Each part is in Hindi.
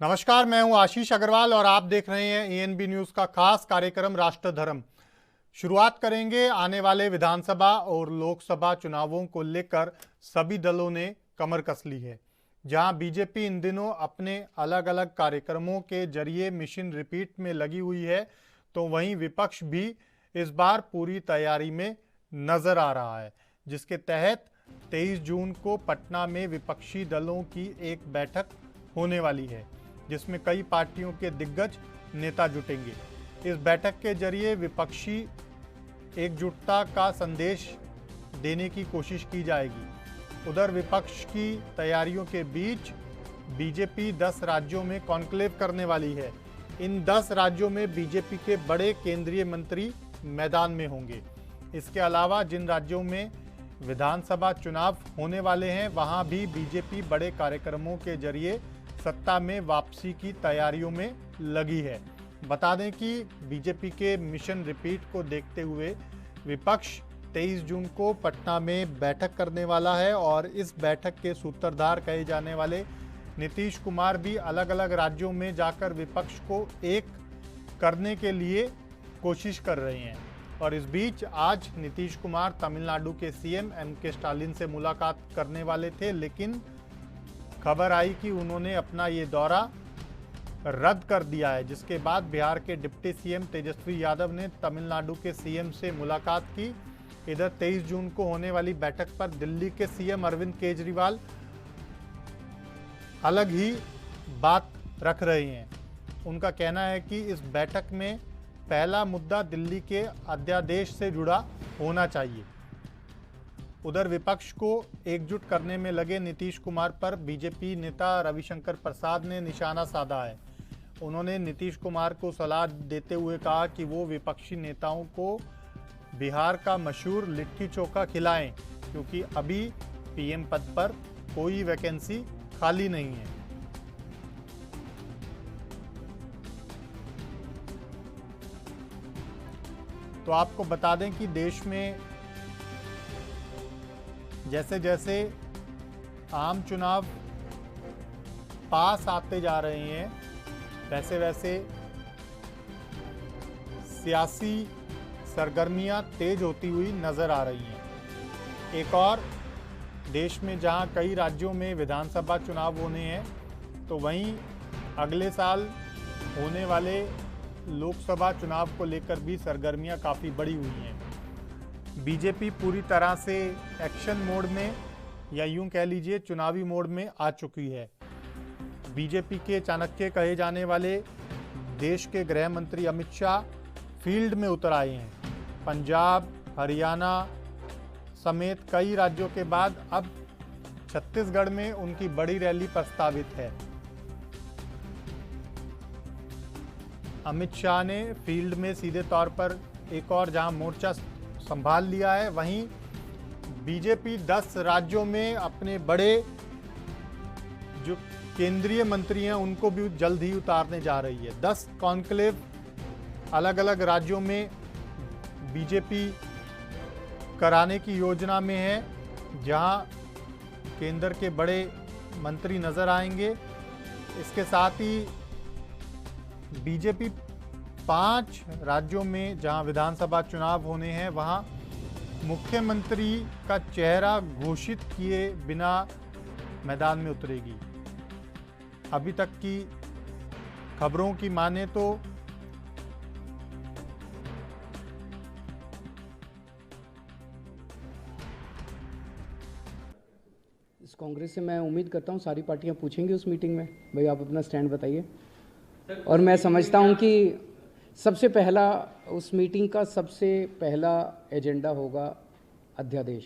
नमस्कार, मैं हूं आशीष अग्रवाल और आप देख रहे हैं एएनबी न्यूज का खास कार्यक्रम राष्ट्र धर्म। शुरुआत करेंगे आने वाले विधानसभा और लोकसभा चुनावों को लेकर सभी दलों ने कमर कस ली है। जहां बीजेपी इन दिनों अपने अलग अलग कार्यक्रमों के जरिए मिशन रिपीट में लगी हुई है, तो वहीं विपक्ष भी इस बार पूरी तैयारी में नजर आ रहा है, जिसके तहत 23 जून को पटना में विपक्षी दलों की एक बैठक होने वाली है, जिसमें कई पार्टियों के दिग्गज नेता जुटेंगे। इस बैठक के जरिए विपक्षी एकजुटता का संदेश देने की कोशिश की जाएगी। उधर विपक्ष की तैयारियों के बीच बीजेपी 10 राज्यों में कॉन्क्लेव करने वाली है। इन 10 राज्यों में बीजेपी के बड़े केंद्रीय मंत्री मैदान में होंगे। इसके अलावा जिन राज्यों में विधानसभा चुनाव होने वाले हैं, वहां भी बीजेपी बड़े कार्यक्रमों के जरिए सत्ता में वापसी की तैयारियों में लगी है। बता दें कि बीजेपी के मिशन रिपीट को देखते हुए विपक्ष 23 जून को पटना में बैठक करने वाला है और इस बैठक के सूत्रधार कहे जाने वाले नीतीश कुमार भी अलग अलग राज्यों में जाकर विपक्ष को एक करने के लिए कोशिश कर रहे हैं। और इस बीच आज नीतीश कुमार तमिलनाडु के सीएम एम.के. स्टालिन से मुलाकात करने वाले थे, लेकिन खबर आई कि उन्होंने अपना ये दौरा रद्द कर दिया है, जिसके बाद बिहार के डिप्टी सीएम तेजस्वी यादव ने तमिलनाडु के सीएम से मुलाकात की। इधर 23 जून को होने वाली बैठक पर दिल्ली के सीएम अरविंद केजरीवाल अलग ही बात रख रहे हैं। उनका कहना है कि इस बैठक में पहला मुद्दा दिल्ली के अध्यादेश से जुड़ा होना चाहिए। उधर विपक्ष को एकजुट करने में लगे नीतीश कुमार पर बीजेपी नेता रविशंकर प्रसाद ने निशाना साधा है। उन्होंने नीतीश कुमार को सलाह देते हुए कहा कि वो विपक्षी नेताओं को बिहार का मशहूर लिट्टी चोखा खिलाएं, क्योंकि अभी पीएम पद पर कोई वैकेंसी खाली नहीं है। तो आपको बता दें कि देश में जैसे जैसे आम चुनाव पास आते जा रहे हैं, वैसे वैसे सियासी सरगर्मियां तेज होती हुई नजर आ रही हैं। एक और देश में जहां कई राज्यों में विधानसभा चुनाव होने हैं, तो वहीं अगले साल होने वाले लोकसभा चुनाव को लेकर भी सरगर्मियां काफ़ी बढ़ी हुई हैं। बीजेपी पूरी तरह से एक्शन मोड में, या यूं कह लीजिए चुनावी मोड में आ चुकी है। बीजेपी के चाणक्य कहे जाने वाले देश के गृह मंत्री अमित शाह फील्ड में उतर आए हैं। पंजाब, हरियाणा समेत कई राज्यों के बाद अब छत्तीसगढ़ में उनकी बड़ी रैली प्रस्तावित है। अमित शाह ने फील्ड में सीधे तौर पर एक और जहां मोर्चा संभाल लिया है, वहीं बीजेपी 10 राज्यों में अपने बड़े जो केंद्रीय मंत्री हैं उनको भी जल्द ही उतारने जा रही है। 10 कॉन्क्लेव अलग अलग राज्यों में बीजेपी कराने की योजना में है, जहां केंद्र के बड़े मंत्री नजर आएंगे। इसके साथ ही बीजेपी 5 राज्यों में जहां विधानसभा चुनाव होने हैं, वहां मुख्यमंत्री का चेहरा घोषित किए बिना मैदान में उतरेगी। अभी तक की खबरों की माने तो इस कांग्रेस से मैं उम्मीद करता हूं सारी पार्टियां पूछेंगी उस मीटिंग में, भाई आप अपना स्टैंड बताइए। और मैं समझता हूं कि सबसे पहला उस मीटिंग का सबसे पहला एजेंडा होगा अध्यादेश,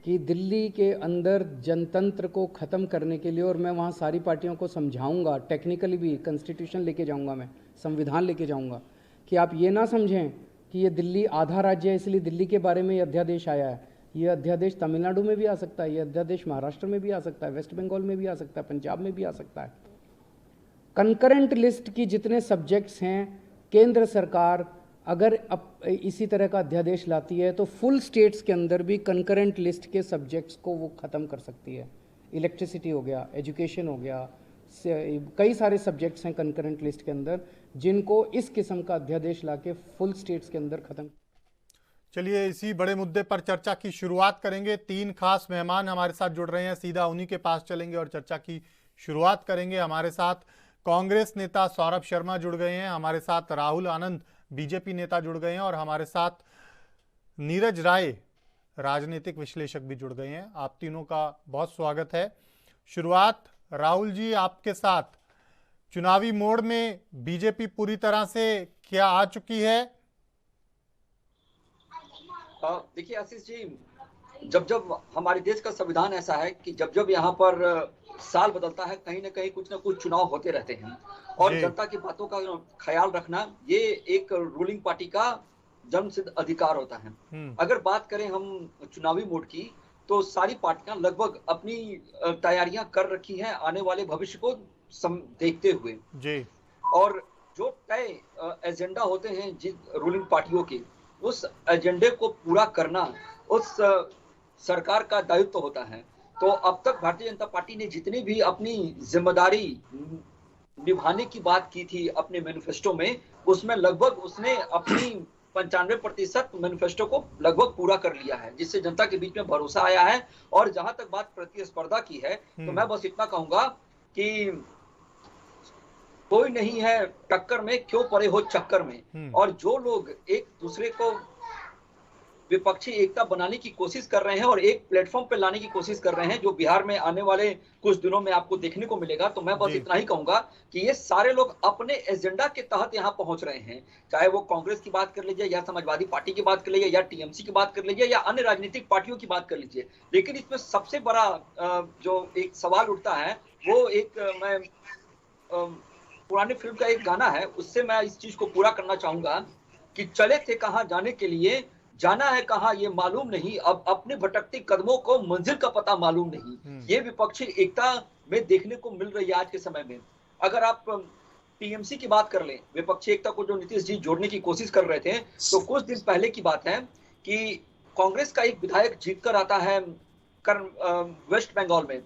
कि दिल्ली के अंदर जनतंत्र को ख़त्म करने के लिए, और मैं वहाँ सारी पार्टियों को समझाऊंगा, टेक्निकली भी कॉन्स्टिट्यूशन लेके जाऊंगा, मैं संविधान लेके जाऊंगा, कि आप ये ना समझें कि ये दिल्ली आधा राज्य है इसलिए दिल्ली के बारे में ये अध्यादेश आया है। ये अध्यादेश तमिलनाडु में भी आ सकता है, ये अध्यादेश महाराष्ट्र में भी आ सकता है, वेस्ट बंगाल में भी आ सकता है, पंजाब में भी आ सकता है। कंकरेंट लिस्ट की जितने सब्जेक्ट्स हैं, केंद्र सरकार अगर इसी तरह का अध्यादेश लाती है तो फुल स्टेट्स के अंदर भी कंकरेंट लिस्ट के सब्जेक्ट्स को वो ख़त्म कर सकती है। इलेक्ट्रिसिटी हो गया, एजुकेशन हो गया, कई सारे सब्जेक्ट्स हैं कंकरेंट लिस्ट के अंदर जिनको इस किस्म का अध्यादेश लाके फुल स्टेट्स के अंदर खत्म। चलिए इसी बड़े मुद्दे पर चर्चा की शुरुआत करेंगे। तीन खास मेहमान हमारे साथ जुड़ रहे हैं, सीधा उन्हीं के पास चलेंगे और चर्चा की शुरुआत करेंगे। हमारे साथ कांग्रेस नेता सौरभ शर्मा जुड़ गए हैं, हमारे साथ राहुल आनंद बीजेपी नेता जुड़ गए हैं और हमारे साथ नीरज राय राजनीतिक विश्लेषक भी जुड़ गए हैं। आप तीनों का बहुत स्वागत है। शुरुआत राहुल जी आपके साथ, चुनावी मोड़ में बीजेपी पूरी तरह से क्या आ चुकी है? देखिए आशीष जी, जब जब हमारे देश का संविधान ऐसा है कि जब जब यहाँ पर साल बदलता है कहीं ना कुछ चुनाव होते रहते हैं और जनता की बातों का ख्याल रखना ये एक रूलिंग पार्टी का जन्मसिद्ध अधिकार होता है। अगर बात करें हम चुनावी मोड की तो सारी पार्टियां लगभग अपनी तैयारियां कर रखी हैं आने वाले भविष्य को देखते हुए जी। और जो तय एजेंडा होते हैं जिस रूलिंग पार्टियों के, उस एजेंडे को पूरा करना उस सरकार का दायित्व होता है। तो अब तक भारतीय जनता पार्टी ने जितनी भी अपनी जिम्मेदारी निभाने की बात की थी अपने मैनिफेस्टो में, उसमें लगभग उसने अपनी 95% मैनिफेस्टो को लगभग पूरा कर लिया है, जिससे जनता के बीच में भरोसा आया है। और जहां तक बात प्रतिस्पर्धा की है तो मैं बस इतना कहूंगा कि कोई नहीं है टक्कर में, क्यों पड़े हो चक्कर में। और जो लोग एक दूसरे को विपक्षी एकता बनाने की कोशिश कर रहे हैं और एक प्लेटफॉर्म पे लाने की कोशिश कर रहे हैं, जो बिहार में आने वाले कुछ दिनों में आपको देखने को मिलेगा, तो मैं बस इतना ही कहूंगा कि ये सारे लोग अपने एजेंडा के तहत यहाँ पहुंच रहे हैं। चाहे वो कांग्रेस की बात कर लीजिए या समाजवादी पार्टी की बात कर लीजिए या टीएमसी की बात कर लीजिए या अन्य राजनीतिक पार्टियों की बात कर लीजिए। लेकिन इसमें सबसे बड़ा जो एक सवाल उठता है वो एक मैं पुरानी फिल्म का एक गाना है, उससे मैं इस चीज को पूरा करना चाहूंगा कि चले थे कहां जाने के लिए, जाना है कहां ये मालूम नहीं, अब अपने भटकती कदमों को मंजिल का पता मालूम नहीं। ये विपक्षी एकता में देखने को मिल रही है आज के समय में। अगर आप टीएमसी की बात कर लें, विपक्षी एकता को जो नीतीश जी जोड़ने की कोशिश कर रहे थे, तो कुछ दिन पहले की बात है कि कांग्रेस का एक विधायक जीतकर आता है वेस्ट बंगाल में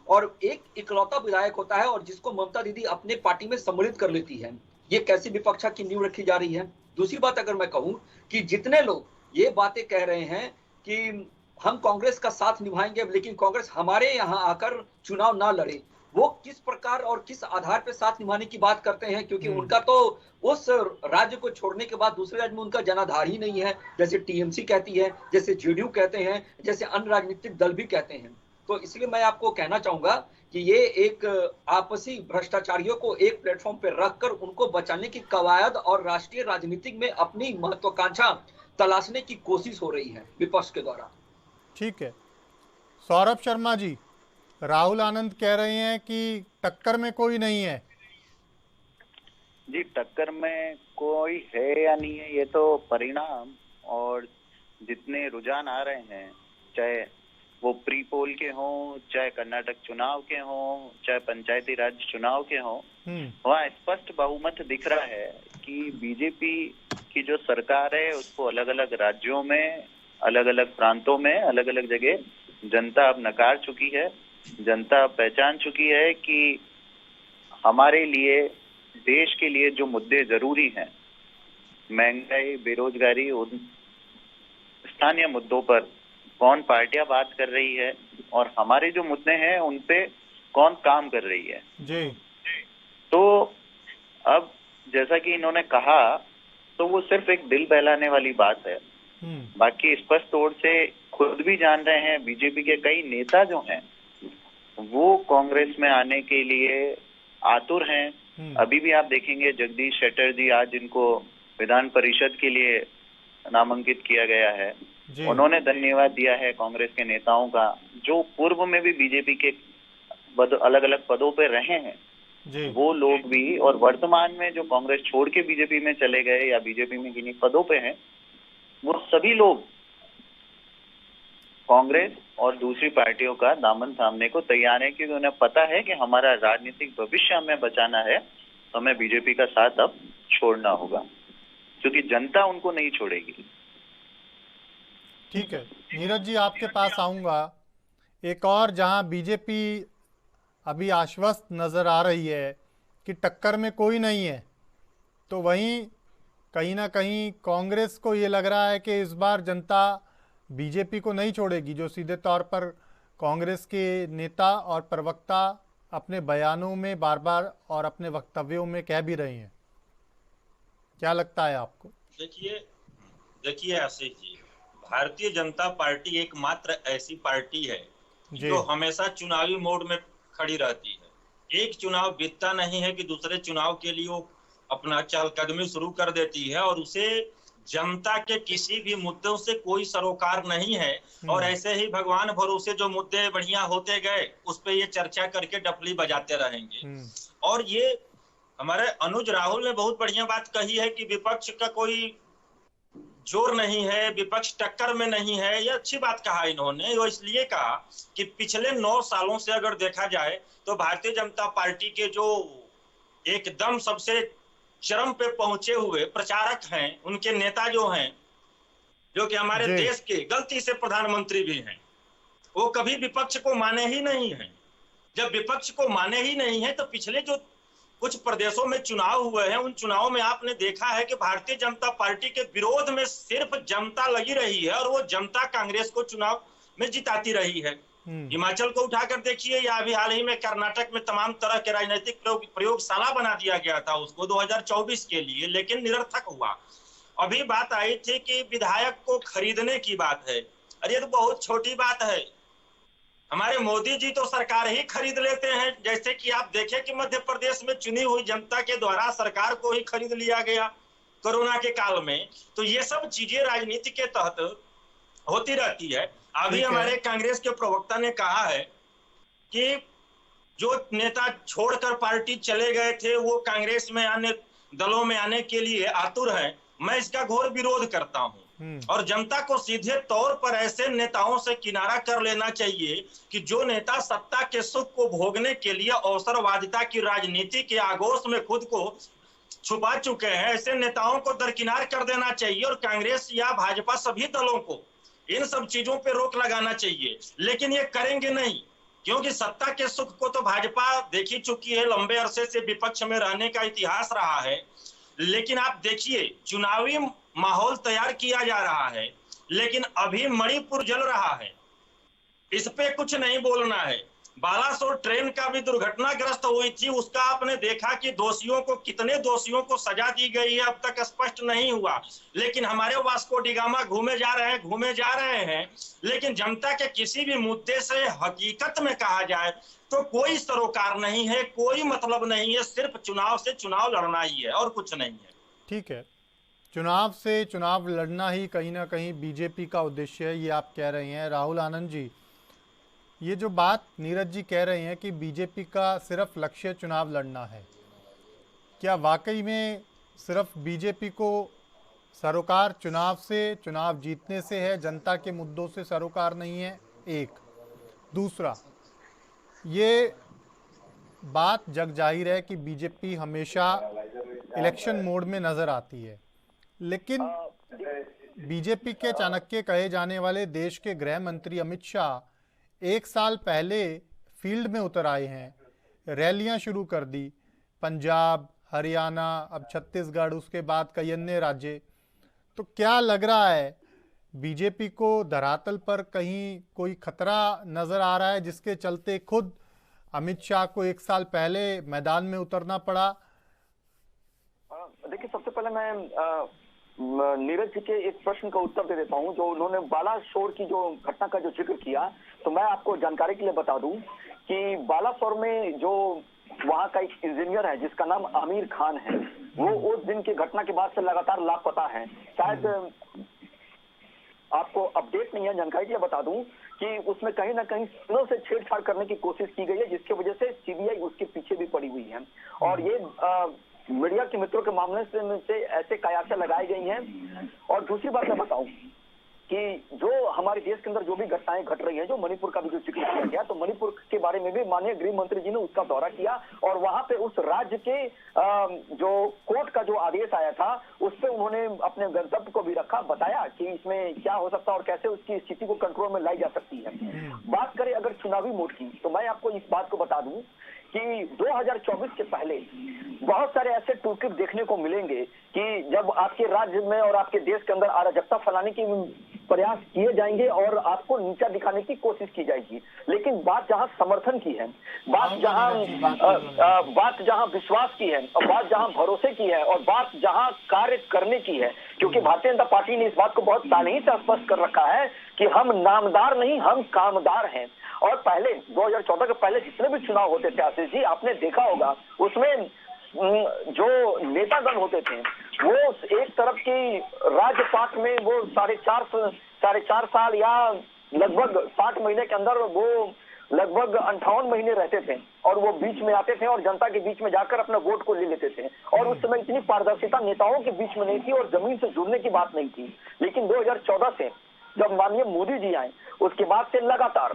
और एक इकलौता विधायक होता है और जिसको ममता दीदी अपने पार्टी में सम्मिलित कर लेती है। ये कैसी विपक्षा की नींव रखी जा रही है। दूसरी बात अगर मैं कहूं कि जितने लोग ये बातें कह रहे हैं कि हम कांग्रेस का साथ निभाएंगे लेकिन कांग्रेस हमारे यहाँ आकर चुनाव ना लड़े, वो किस प्रकार और किस आधार पर साथ निभाने की बात करते हैं, क्योंकि उनका तो उस राज्य को छोड़ने के बाद दूसरे राज्य में उनका जनाधार ही नहीं है, जैसे टीएमसी कहती है, जैसे जेडीयू कहते हैं, जैसे अन्य राजनीतिक दल भी कहते हैं। तो इसलिए मैं आपको कहना चाहूंगा कि ये एक आपसी भ्रष्टाचारियों को एक प्लेटफॉर्म पर रखकर उनको बचाने की कवायद और राष्ट्रीय राजनीतिक में अपनी महत्वाकांक्षा तलाशने की कोशिश हो रही है विपक्ष के द्वारा। ठीक है सौरभ शर्मा जी, राहुल आनंद कह रहे हैं कि टक्कर में कोई नहीं है। जी, टक्कर में कोई है या नहीं है ये तो परिणाम और जितने रुझान आ रहे हैं, चाहे वो प्री पोल के हों, चाहे कर्नाटक चुनाव के हों, चाहे पंचायती राज चुनाव के हों, वहाँ स्पष्ट बहुमत दिख रहा है कि बीजेपी की जो सरकार है उसको अलग अलग राज्यों में, अलग अलग प्रांतों में, अलग अलग जगह जनता अब नकार चुकी है। जनता पहचान चुकी है कि हमारे लिए, देश के लिए जो मुद्दे जरूरी हैं, महंगाई, बेरोजगारी, उन स्थानीय मुद्दों पर कौन पार्टियां बात कर रही है और हमारे जो मुद्दे हैं उन पे कौन काम कर रही है जी। तो अब जैसा कि इन्होंने कहा तो वो सिर्फ एक दिल बहलाने वाली बात है। बाकी स्पष्ट तौर से खुद भी जान रहे हैं, बीजेपी के कई नेता जो हैं वो कांग्रेस में आने के लिए आतुर हैं। अभी भी आप देखेंगे जगदीश शेट्टर जी, आज इनको विधान परिषद के लिए नामांकित किया गया है, उन्होंने धन्यवाद दिया है कांग्रेस के नेताओं का जो पूर्व में भी बीजेपी के अलग अलग पदों पर रहे हैं जी। वो लोग भी और वर्तमान में जो कांग्रेस छोड़ के बीजेपी में चले गए या बीजेपी में किन्हीं पदों पे हैं, वो सभी लोग कांग्रेस और दूसरी पार्टियों का दामन थामने को तैयार है, क्योंकि उन्हें पता है कि हमारा राजनीतिक भविष्य हमें बचाना है, तो हमें बीजेपी का साथ अब छोड़ना होगा, क्योंकि जनता उनको नहीं छोड़ेगी। ठीक है नीरज जी, आपके पास आऊंगा। एक और जहां बीजेपी अभी आश्वस्त नज़र आ रही है कि टक्कर में कोई नहीं है, तो वहीं कहीं ना कहीं कांग्रेस को ये लग रहा है कि इस बार जनता बीजेपी को नहीं छोड़ेगी, जो सीधे तौर पर कांग्रेस के नेता और प्रवक्ता अपने बयानों में बार बार और अपने वक्तव्यों में कह भी रहे हैं। क्या लगता है आपको? देखिए आशीष जी, भारतीय जनता पार्टी एकमात्र ऐसी पार्टी है जो हमेशा चुनावी मोड में खड़ी रहती है। एक चुनाव बीतता नहीं है कि दूसरे चुनाव के लिए वो अपना चहलकदमी शुरू कर देती है, और उसे जनता के किसी भी मुद्दों से कोई सरोकार नहीं है। और ऐसे ही भगवान भरोसे जो मुद्दे बढ़िया होते गए उस पे ये चर्चा करके डफली बजाते रहेंगे। और ये हमारे अनुज राहुल ने बहुत बढ़िया बात कही है कि विपक्ष का कोई जोर नहीं है, विपक्ष टक्कर में नहीं है। ये अच्छी बात कहा इन्होंने। वो इसलिए कहा कि पिछले 9 सालों से अगर देखा जाए तो भारतीय जनता पार्टी के जो एकदम सबसे चरम पे पहुंचे हुए प्रचारक हैं, उनके नेता जो हैं, जो कि हमारे देश के गलती से प्रधानमंत्री भी हैं, वो कभी विपक्ष को माने ही नहीं है। जब विपक्ष को माने ही नहीं है तो पिछले जो कुछ प्रदेशों में चुनाव हुए हैं, उन चुनावों में आपने देखा है कि भारतीय जनता पार्टी के विरोध में सिर्फ जनता लगी रही है, और वो जनता कांग्रेस को चुनाव में जिताती रही है। हिमाचल को उठाकर देखिए, या अभी हाल ही में कर्नाटक में तमाम तरह के राजनीतिक प्रयोगशाला बना दिया गया था उसको 2024 के लिए, लेकिन निरर्थक हुआ। अभी बात आई थी कि विधायक को खरीदने की बात है। अरे ये तो बहुत छोटी बात है। हमारे मोदी जी तो सरकार ही खरीद लेते हैं। जैसे कि आप देखें कि मध्य प्रदेश में चुनी हुई जनता के द्वारा सरकार को ही खरीद लिया गया कोरोना के काल में। तो ये सब चीजें राजनीति के तहत होती रहती है। अभी हमारे कांग्रेस के प्रवक्ता ने कहा है कि जो नेता छोड़कर पार्टी चले गए थे वो कांग्रेस में आने, दलों में आने के लिए आतुर हैं। मैं इसका घोर विरोध करता हूं, और जनता को सीधे तौर पर ऐसे नेताओं से किनारा कर लेना चाहिए कि जो नेता सत्ता के सुख को भोगने के लिए अवसरवादिता की राजनीति के आगोश में खुद को छुपा चुके हैं, ऐसे नेताओं को दरकिनार कर देना चाहिए। और कांग्रेस या भाजपा सभी दलों को इन सब चीजों पे रोक लगाना चाहिए। लेकिन ये करेंगे नहीं, क्योंकि सत्ता के सुख को तो भाजपा देख ही चुकी है। लंबे अरसे से विपक्ष में रहने का इतिहास रहा है। लेकिन आप देखिए, चुनावी माहौल तैयार किया जा रहा है, लेकिन अभी मणिपुर जल रहा है, इस पे कुछ नहीं बोलना है। बालासोर ट्रेन का भी दुर्घटनाग्रस्त हुई थी, उसका आपने देखा कि कितने दोषियों को सजा दी गई है, अब तक स्पष्ट नहीं हुआ। लेकिन हमारे वास्को डिगामा घूमे जा रहे हैं, लेकिन जनता के किसी भी मुद्दे से हकीकत में कहा जाए तो कोई सरोकार नहीं है, कोई मतलब नहीं है। सिर्फ चुनाव से चुनाव लड़ना ही है और कुछ नहीं है। ठीक है, चुनाव से चुनाव लड़ना ही कहीं ना कहीं बीजेपी का उद्देश्य है, ये आप कह रहे हैं। राहुल आनंद जी, ये जो बात नीरज जी कह रहे हैं कि बीजेपी का सिर्फ लक्ष्य चुनाव लड़ना है, क्या वाकई में सिर्फ बीजेपी को सरोकार चुनाव से, चुनाव जीतने से है, जनता के मुद्दों से सरोकार नहीं है? एक दूसरा, ये बात जग जाहिर है कि बीजेपी हमेशा इलेक्शन मोड में नजर आती है, लेकिन बीजेपी के चाणक्य कहे जाने वाले देश के गृह मंत्री अमित शाह 1 साल पहले फील्ड में उतर आए हैं, रैलियां शुरू कर दी, पंजाब, हरियाणा, अब छत्तीसगढ़, उसके बाद कई अन्य राज्य। तो क्या लग रहा है बीजेपी को धरातल पर कहीं कोई खतरा नजर आ रहा है, जिसके चलते खुद अमित शाह को 1 साल पहले मैदान में उतरना पड़ा? देखिए, सबसे पहले मैं नीरज जी के एक प्रश्न का उत्तर दे देता हूं। जो उन्होंने बालासोर की जो घटना का जो जिक्र किया, तो मैं आपको जानकारी के लिए बता दूं कि बालासोर में जो वहां का एक इंजीनियर है जिसका नाम आमिर खान है, वो उस दिन की घटना के बाद से लगातार लापता है। शायद आपको अपडेट नहीं है, जानकारी के लिए बता दूं कि उसमें कहीं ना कहीं सिग्नल से छेड़छाड़ करने की कोशिश की गई है, जिसकी वजह से सीबीआई उसके पीछे भी पड़ी हुई है। और ये मीडिया के मित्रों के मामले से ऐसे कयासें लगाई गई हैं। और दूसरी बात मैं बताऊं कि जो हमारे देश के अंदर जो भी घटनाएं घट रही हैं, जो मणिपुर का भी जो जिक्र किया गया, तो मणिपुर के बारे में भी माननीय गृह मंत्री जी ने उसका दौरा किया और वहां पे उस राज्य के जो कोर्ट का जो आदेश आया था उस पे उन्होंने अपने गंतव्य को भी रखा, बताया कि इसमें क्या हो सकता है और कैसे उसकी स्थिति को कंट्रोल में लाई जा सकती है। बात करें अगर चुनावी मोड की, तो मैं आपको इस बात को बता दूं कि 2024 के पहले बहुत सारे ऐसे टूलकिट देखने को मिलेंगे कि जब आपके राज्य में और आपके देश के अंदर अराजकता फैलाने की प्रयास किए जाएंगे और आपको नीचा दिखाने की कोशिश की जाएगी। लेकिन बात जहां समर्थन की है, बात जहां विश्वास की है, और बात जहां भरोसे की है, और बात जहां कार्य करने की है, क्योंकि भारतीय जनता पार्टी ने इस बात को बहुत पहले ही से स्पष्ट कर रखा है कि हम नामदार नहीं, हम कामदार हैं। और पहले 2014 के पहले जितने भी चुनाव होते थे आशीष जी, आपने देखा होगा उसमें जो नेतागण होते थे वो एक तरफ की राजपाट में वो साढ़े चार साल या लगभग 60 महीने के अंदर वो लगभग 58 महीने रहते थे और वो बीच में आते थे और जनता के बीच में जाकर अपना वोट को ले लेते थे। और उस समय इतनी पारदर्शिता नेताओं के बीच में नहीं थी और जमीन से जुड़ने की बात नहीं थी। लेकिन 2014 से जब माननीय मोदी जी आए उसके बाद से लगातार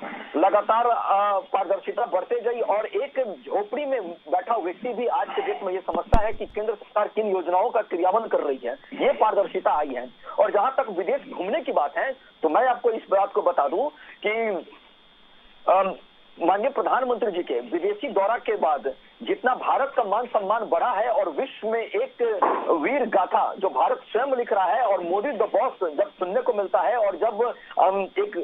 पारदर्शिता बढ़ते गई और एक झोपड़ी में बैठा व्यक्ति भी आज के डेट में ये समझता है कि केंद्र सरकार किन योजनाओं का क्रियान्वयन कर रही है। ये पारदर्शिता आई है। और जहां तक विदेश घूमने की बात है तो मैं आपको इस बात को बता दूं कि माननीय प्रधानमंत्री जी के विदेशी दौरा के बाद जितना भारत का मान सम्मान बढ़ा है और विश्व में एक वीर गाथा जो भारत स्वयं लिख रहा है और मोदी द बॉस जब सुनने को मिलता है और जब एक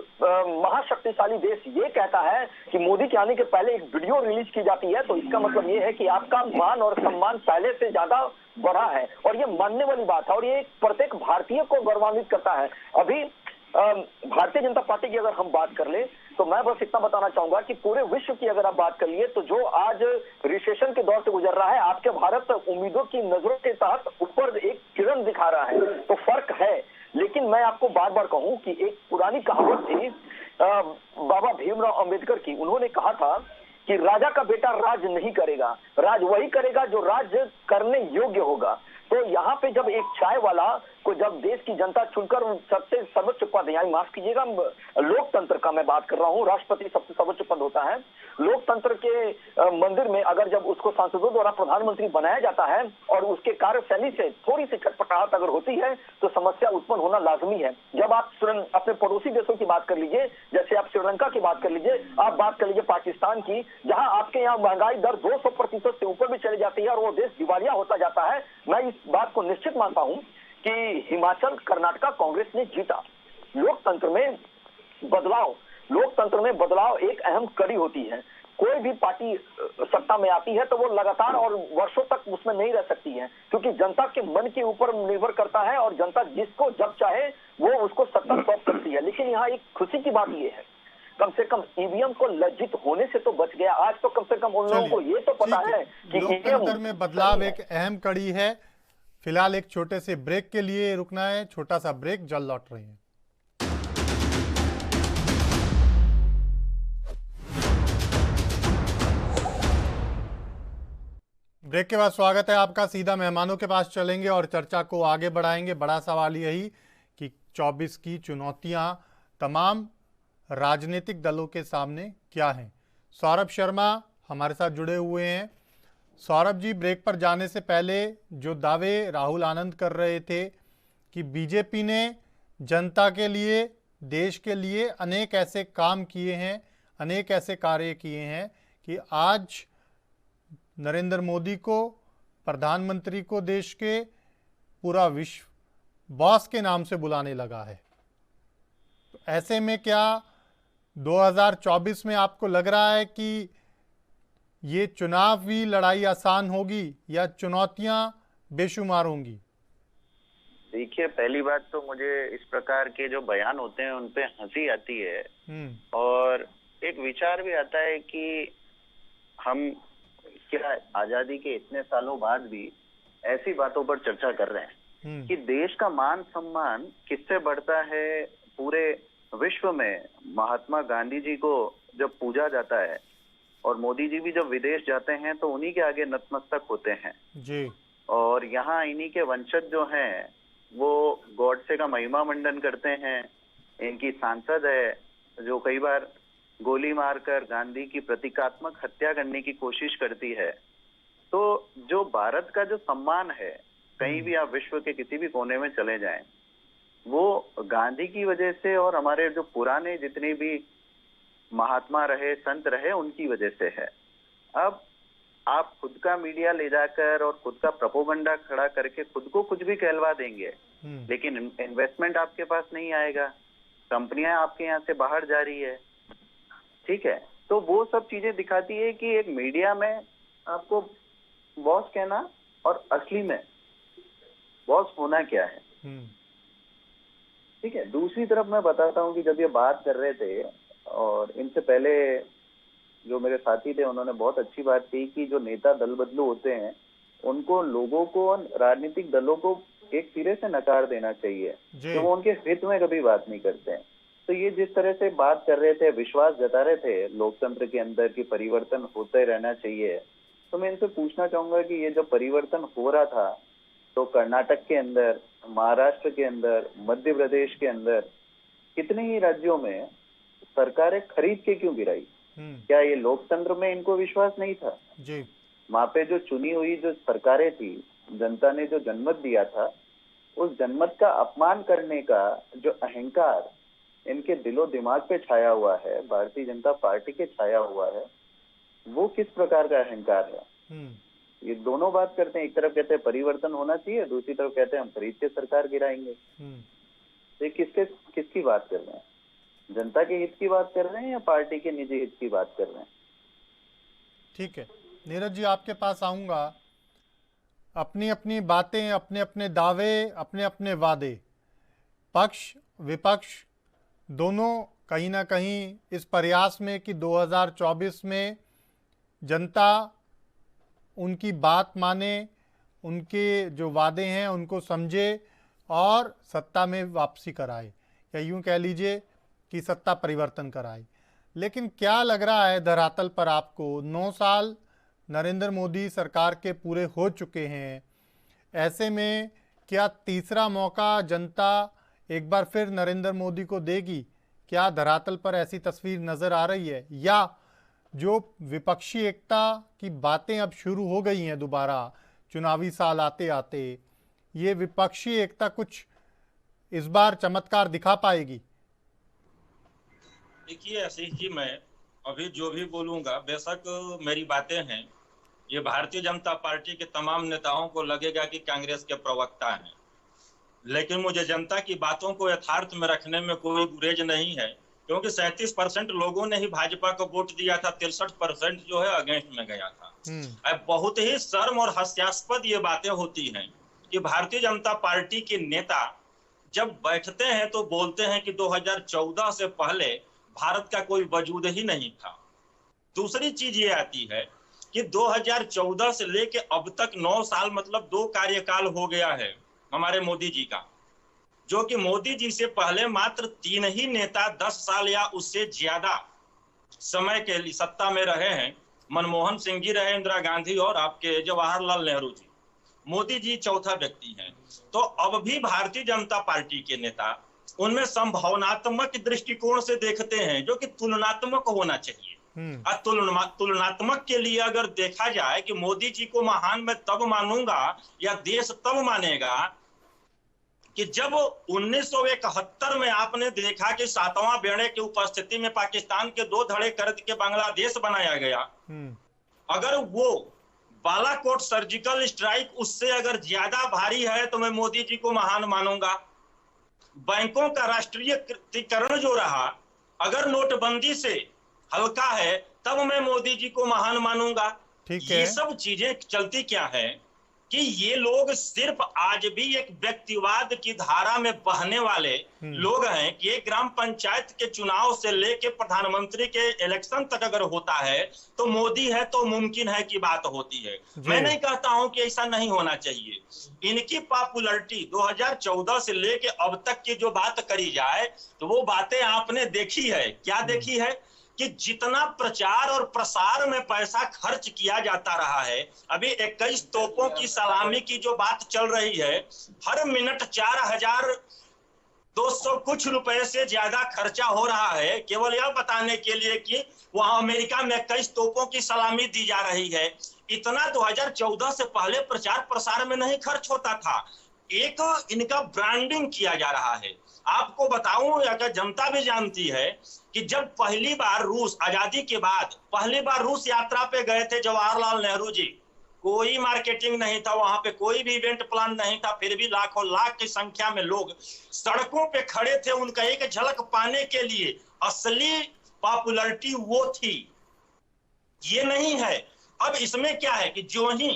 महाशक्तिशाली देश ये कहता है कि मोदी के आने के पहले एक वीडियो रिलीज की जाती है, तो इसका मतलब ये है कि आपका मान और सम्मान पहले से ज्यादा बढ़ा है और ये मानने वाली बात है और ये प्रत्येक भारतीय को गौरवान्वित करता है। अभी भारतीय जनता पार्टी की अगर हम बात कर ले तो मैं बस इतना बताना चाहूंगा कि पूरे विश्व की अगर आप बात कर लिए तो जो आज रिसेशन के दौर से गुजर रहा है, आपके भारत उम्मीदों की नजरों के तहत ऊपर एक किरण दिखा रहा है, तो फर्क है। लेकिन मैं आपको बार बार कहूं कि एक पुरानी कहावत थी बाबा भीमराव अंबेडकर की, उन्होंने कहा था कि राजा का बेटा राज नहीं करेगा, राज वही करेगा जो राज करने योग्य होगा। तो यहाँ पे जब एक चाय वाला को जब देश की जनता चुनकर सबसे सर्वोच्च पद, यानी माफ कीजिएगा लोकतंत्र का मैं बात कर रहा हूँ, राष्ट्रपति सबसे सर्वोच्च पद होता है, लोकतंत्र के मंदिर में अगर जब उसको सांसदों द्वारा प्रधानमंत्री बनाया जाता है और उसके कार्यशैली से थोड़ी सी चटपटाहट अगर होती है तो समस्या उत्पन्न होना लाजमी है। जब आप अपने पड़ोसी देशों की बात कर लीजिए, जैसे आप श्रीलंका की बात कर लीजिए, आप बात कर लीजिए पाकिस्तान की, जहां आपके यहाँ महंगाई दर 200% से ऊपर भी चली जाती है और वो देश दिवालिया होता जाता है। मैं इस बात को निश्चित मानता हूं कि हिमाचल कर्नाटका कांग्रेस ने जीता। लोकतंत्र में बदलाव एक अहम कड़ी होती है। कोई भी पार्टी सत्ता में आती है तो वो लगातार और वर्षों तक उसमें नहीं रह सकती है, क्योंकि जनता के मन के ऊपर निर्भर करता है और जनता जिसको जब चाहे वो उसको सत्ता सौंप करती है। लेकिन यहाँ एक खुशी की बात ये है, कम से कम ईवीएम को लज्जित होने से तो बच गया। आज तो कम से कम उन लोगों को ये तो पता है कि लोकतंत्र में बदलाव एक अहम कड़ी है। फिलहाल एक छोटे से ब्रेक के लिए रुकना है, छोटा सा ब्रेक, जल्द लौट रही है। ब्रेक के बाद स्वागत है आपका। सीधा मेहमानों के पास चलेंगे और चर्चा को आगे बढ़ाएंगे। बड़ा सवाल यही कि 24 की चुनौतियां तमाम राजनीतिक दलों के सामने क्या हैं। सौरभ शर्मा हमारे साथ जुड़े हुए हैं। सौरभ जी, ब्रेक पर जाने से पहले जो दावे राहुल आनंद कर रहे थे कि बीजेपी ने जनता के लिए, देश के लिए अनेक ऐसे काम किए हैं, अनेक ऐसे कार्य किए हैं कि आज नरेंद्र मोदी को, प्रधानमंत्री को देश के पूरा विश्व बॉस के नाम से बुलाने लगा है। तो ऐसे में क्या 2024 में आपको लग रहा है कि ये चुनावी लड़ाई आसान होगी या चुनौतियां बेशुमार होंगी? देखिए, पहली बात तो मुझे इस प्रकार के जो बयान होते हैं उन पे हंसी आती है और एक विचार भी आता है कि हम क्या आजादी के इतने सालों बाद भी ऐसी बातों पर चर्चा कर रहे हैं कि देश का मान सम्मान किससे बढ़ता है। पूरे विश्व में महात्मा गांधी जी को जब पूजा जाता है और मोदी जी भी जब विदेश जाते हैं तो उन्हीं के आगे नतमस्तक होते हैं जी। और यहाँ इन्हीं के वंशज जो हैं वो गॉडसे का महिमा मंडन करते हैं इनकी सांसद है जो कई बार गोली मारकर गांधी की प्रतीकात्मक हत्या करने की कोशिश करती है। तो जो भारत का जो सम्मान है, कहीं भी आप विश्व के किसी भी कोने में चले जाएं, वो गांधी की वजह से और हमारे जो पुराने जितने भी महात्मा रहे, संत रहे, उनकी वजह से है। अब आप खुद का मीडिया ले जाकर और खुद का प्रोपोगंडा खड़ा करके खुद को कुछ भी कहलवा देंगे, लेकिन इन्वेस्टमेंट आपके पास नहीं आएगा, कंपनियां आपके यहाँ से बाहर जा रही है, ठीक है। तो वो सब चीजें दिखाती है कि एक मीडिया में आपको बॉस कहना और असली में बॉस होना क्या है, ठीक है। दूसरी तरफ मैं बताता हूँ कि जब ये बात कर रहे थे और इनसे पहले जो मेरे साथी थे उन्होंने बहुत अच्छी बात कही कि जो नेता दल बदलू होते हैं उनको लोगों को, राजनीतिक दलों को एक सिरे से नकार देना चाहिए, तो वो उनके हित में कभी बात नहीं करते हैं। तो ये जिस तरह से बात कर रहे थे, विश्वास जता रहे थे लोकतंत्र के अंदर कि परिवर्तन होते रहना चाहिए, तो मैं इनसे पूछना चाहूंगा कि ये जो परिवर्तन हो रहा था तो कर्नाटक के अंदर, महाराष्ट्र के अंदर, मध्य प्रदेश के अंदर कितने ही राज्यों में सरकारें खरीद के क्यों गिराई? क्या ये लोकतंत्र में इनको विश्वास नहीं था? जी, वहां पे जो चुनी हुई जो सरकारें थी, जनता ने जो जनमत दिया था, उस जनमत का अपमान करने का जो अहंकार इनके दिलो दिमाग पे छाया हुआ है, भारतीय जनता पार्टी के छाया हुआ है, वो किस प्रकार का अहंकार है? ये दोनों बात करते हैं, एक तरफ कहते हैं परिवर्तन होना चाहिए, दूसरी तरफ कहते हैं हम खरीद के सरकार गिराएंगे। तो ये किसकी बात कर रहे हैं? जनता के हित की बात कर रहे हैं या पार्टी के निजी हित की बात कर रहे हैं? ठीक है नीरज जी, आपके पास आऊंगा। अपनी अपनी बातें, अपने अपने दावे, अपने अपने वादे, पक्ष विपक्ष दोनों कहीं ना कहीं इस प्रयास में कि 2024 में जनता उनकी बात माने, उनके जो वादे हैं उनको समझे और सत्ता में वापसी कराए, या यूं कह लीजिए कि सत्ता परिवर्तन कराए। लेकिन क्या लग रहा है धरातल पर आपको? 9 साल नरेंद्र मोदी सरकार के पूरे हो चुके हैं, ऐसे में क्या तीसरा मौका जनता एक बार फिर नरेंद्र मोदी को देगी? क्या धरातल पर ऐसी तस्वीर नज़र आ रही है, या जो विपक्षी एकता की बातें अब शुरू हो गई हैं दोबारा चुनावी साल आते आते, ये विपक्षी एकता कुछ इस बार चमत्कार दिखा पाएगी? देखिए आशीष जी, मैं अभी जो भी बोलूंगा बेशक मेरी बातें हैं, ये भारतीय जनता पार्टी के तमाम नेताओं को लगेगा कि कांग्रेस के प्रवक्ता हैं, लेकिन मुझे जनता की बातों को यथार्थ में रखने में कोई गुरेज नहीं है, क्योंकि 37% लोगों ने ही भाजपा को वोट दिया था, 63% जो है अगेंस्ट में गया था। अब बहुत ही शर्म और हास्यास्पद ये बातें होती हैं कि भारतीय जनता पार्टी के नेता जब बैठते हैं तो बोलते हैं कि 2014 से पहले भारत का कोई वजूद ही नहीं था। दूसरी चीज ये आती है कि 2014 से लेके अब तक 9 साल मतलब 2 कार्यकाल हो गया है हमारे मोदी जी का, जो कि मोदी जी से पहले मात्र 3 ही नेता 10 साल या उससे ज्यादा समय के लिए सत्ता में रहे हैं। मनमोहन सिंह जी रहे, इंदिरा गांधी और आपके जवाहरलाल नेहरू जी। मोदी जी चौथा व्यक्ति हैं। तो अब भी भारतीय जनता पार्टी के नेता उनमें संभावनात्मक दृष्टिकोण से देखते हैं, जो कि तुलनात्मक होना चाहिए। तुलनात्मक के लिए अगर देखा जाए कि मोदी जी को महान मैं तब मानूंगा या देश तब मानेगा कि जब 1971 में आपने देखा कि 7वां बेड़े की उपस्थिति में पाकिस्तान के 2 धड़े कर के बांग्लादेश बनाया गया। अगर वो बालाकोट सर्जिकल स्ट्राइक उससे अगर ज्यादा भारी है तो मैं मोदी जी को महान मानूंगा। बैंकों का राष्ट्रीयकरण जो रहा, अगर नोटबंदी से हल्का है तब मैं मोदी जी को महान मानूंगा। ये सब चीजें चलती क्या है कि ये लोग सिर्फ आज भी एक व्यक्तिवाद की धारा में बहने वाले लोग हैं कि एक ग्राम पंचायत के चुनाव से लेके प्रधानमंत्री के इलेक्शन तक अगर होता है तो मोदी है तो मुमकिन है की बात होती है। मैं नहीं कहता हूं कि ऐसा नहीं होना चाहिए। इनकी पॉपुलैरिटी 2014 से लेके अब तक की जो बात करी जाए तो वो बातें आपने देखी है। क्या देखी है कि जितना प्रचार और प्रसार में पैसा खर्च किया जाता रहा है, अभी 21 तोपों की सलामी की जो बात चल रही है, हर मिनट 4200 200 कुछ रुपए से ज्यादा खर्चा हो रहा है केवल यह बताने के लिए कि वहां अमेरिका में 21 तोपों की सलामी दी जा रही है। इतना 2014 से पहले प्रचार प्रसार में नहीं खर्च होता था। एक इनका ब्रांडिंग किया जा रहा है। आपको बताऊं, अगर जनता भी जानती है कि जब पहली बार रूस आजादी के बाद पहली बार रूस यात्रा पे गए थे जवाहरलाल नेहरू जी, कोई मार्केटिंग नहीं था, वहां पे कोई भी इवेंट प्लान नहीं था, फिर भी लाखों लाख की संख्या में लोग सड़कों पे खड़े थे उनका एक झलक पाने के लिए। असली पॉपुलैरिटी वो थी, ये नहीं है। अब इसमें क्या है कि जो ही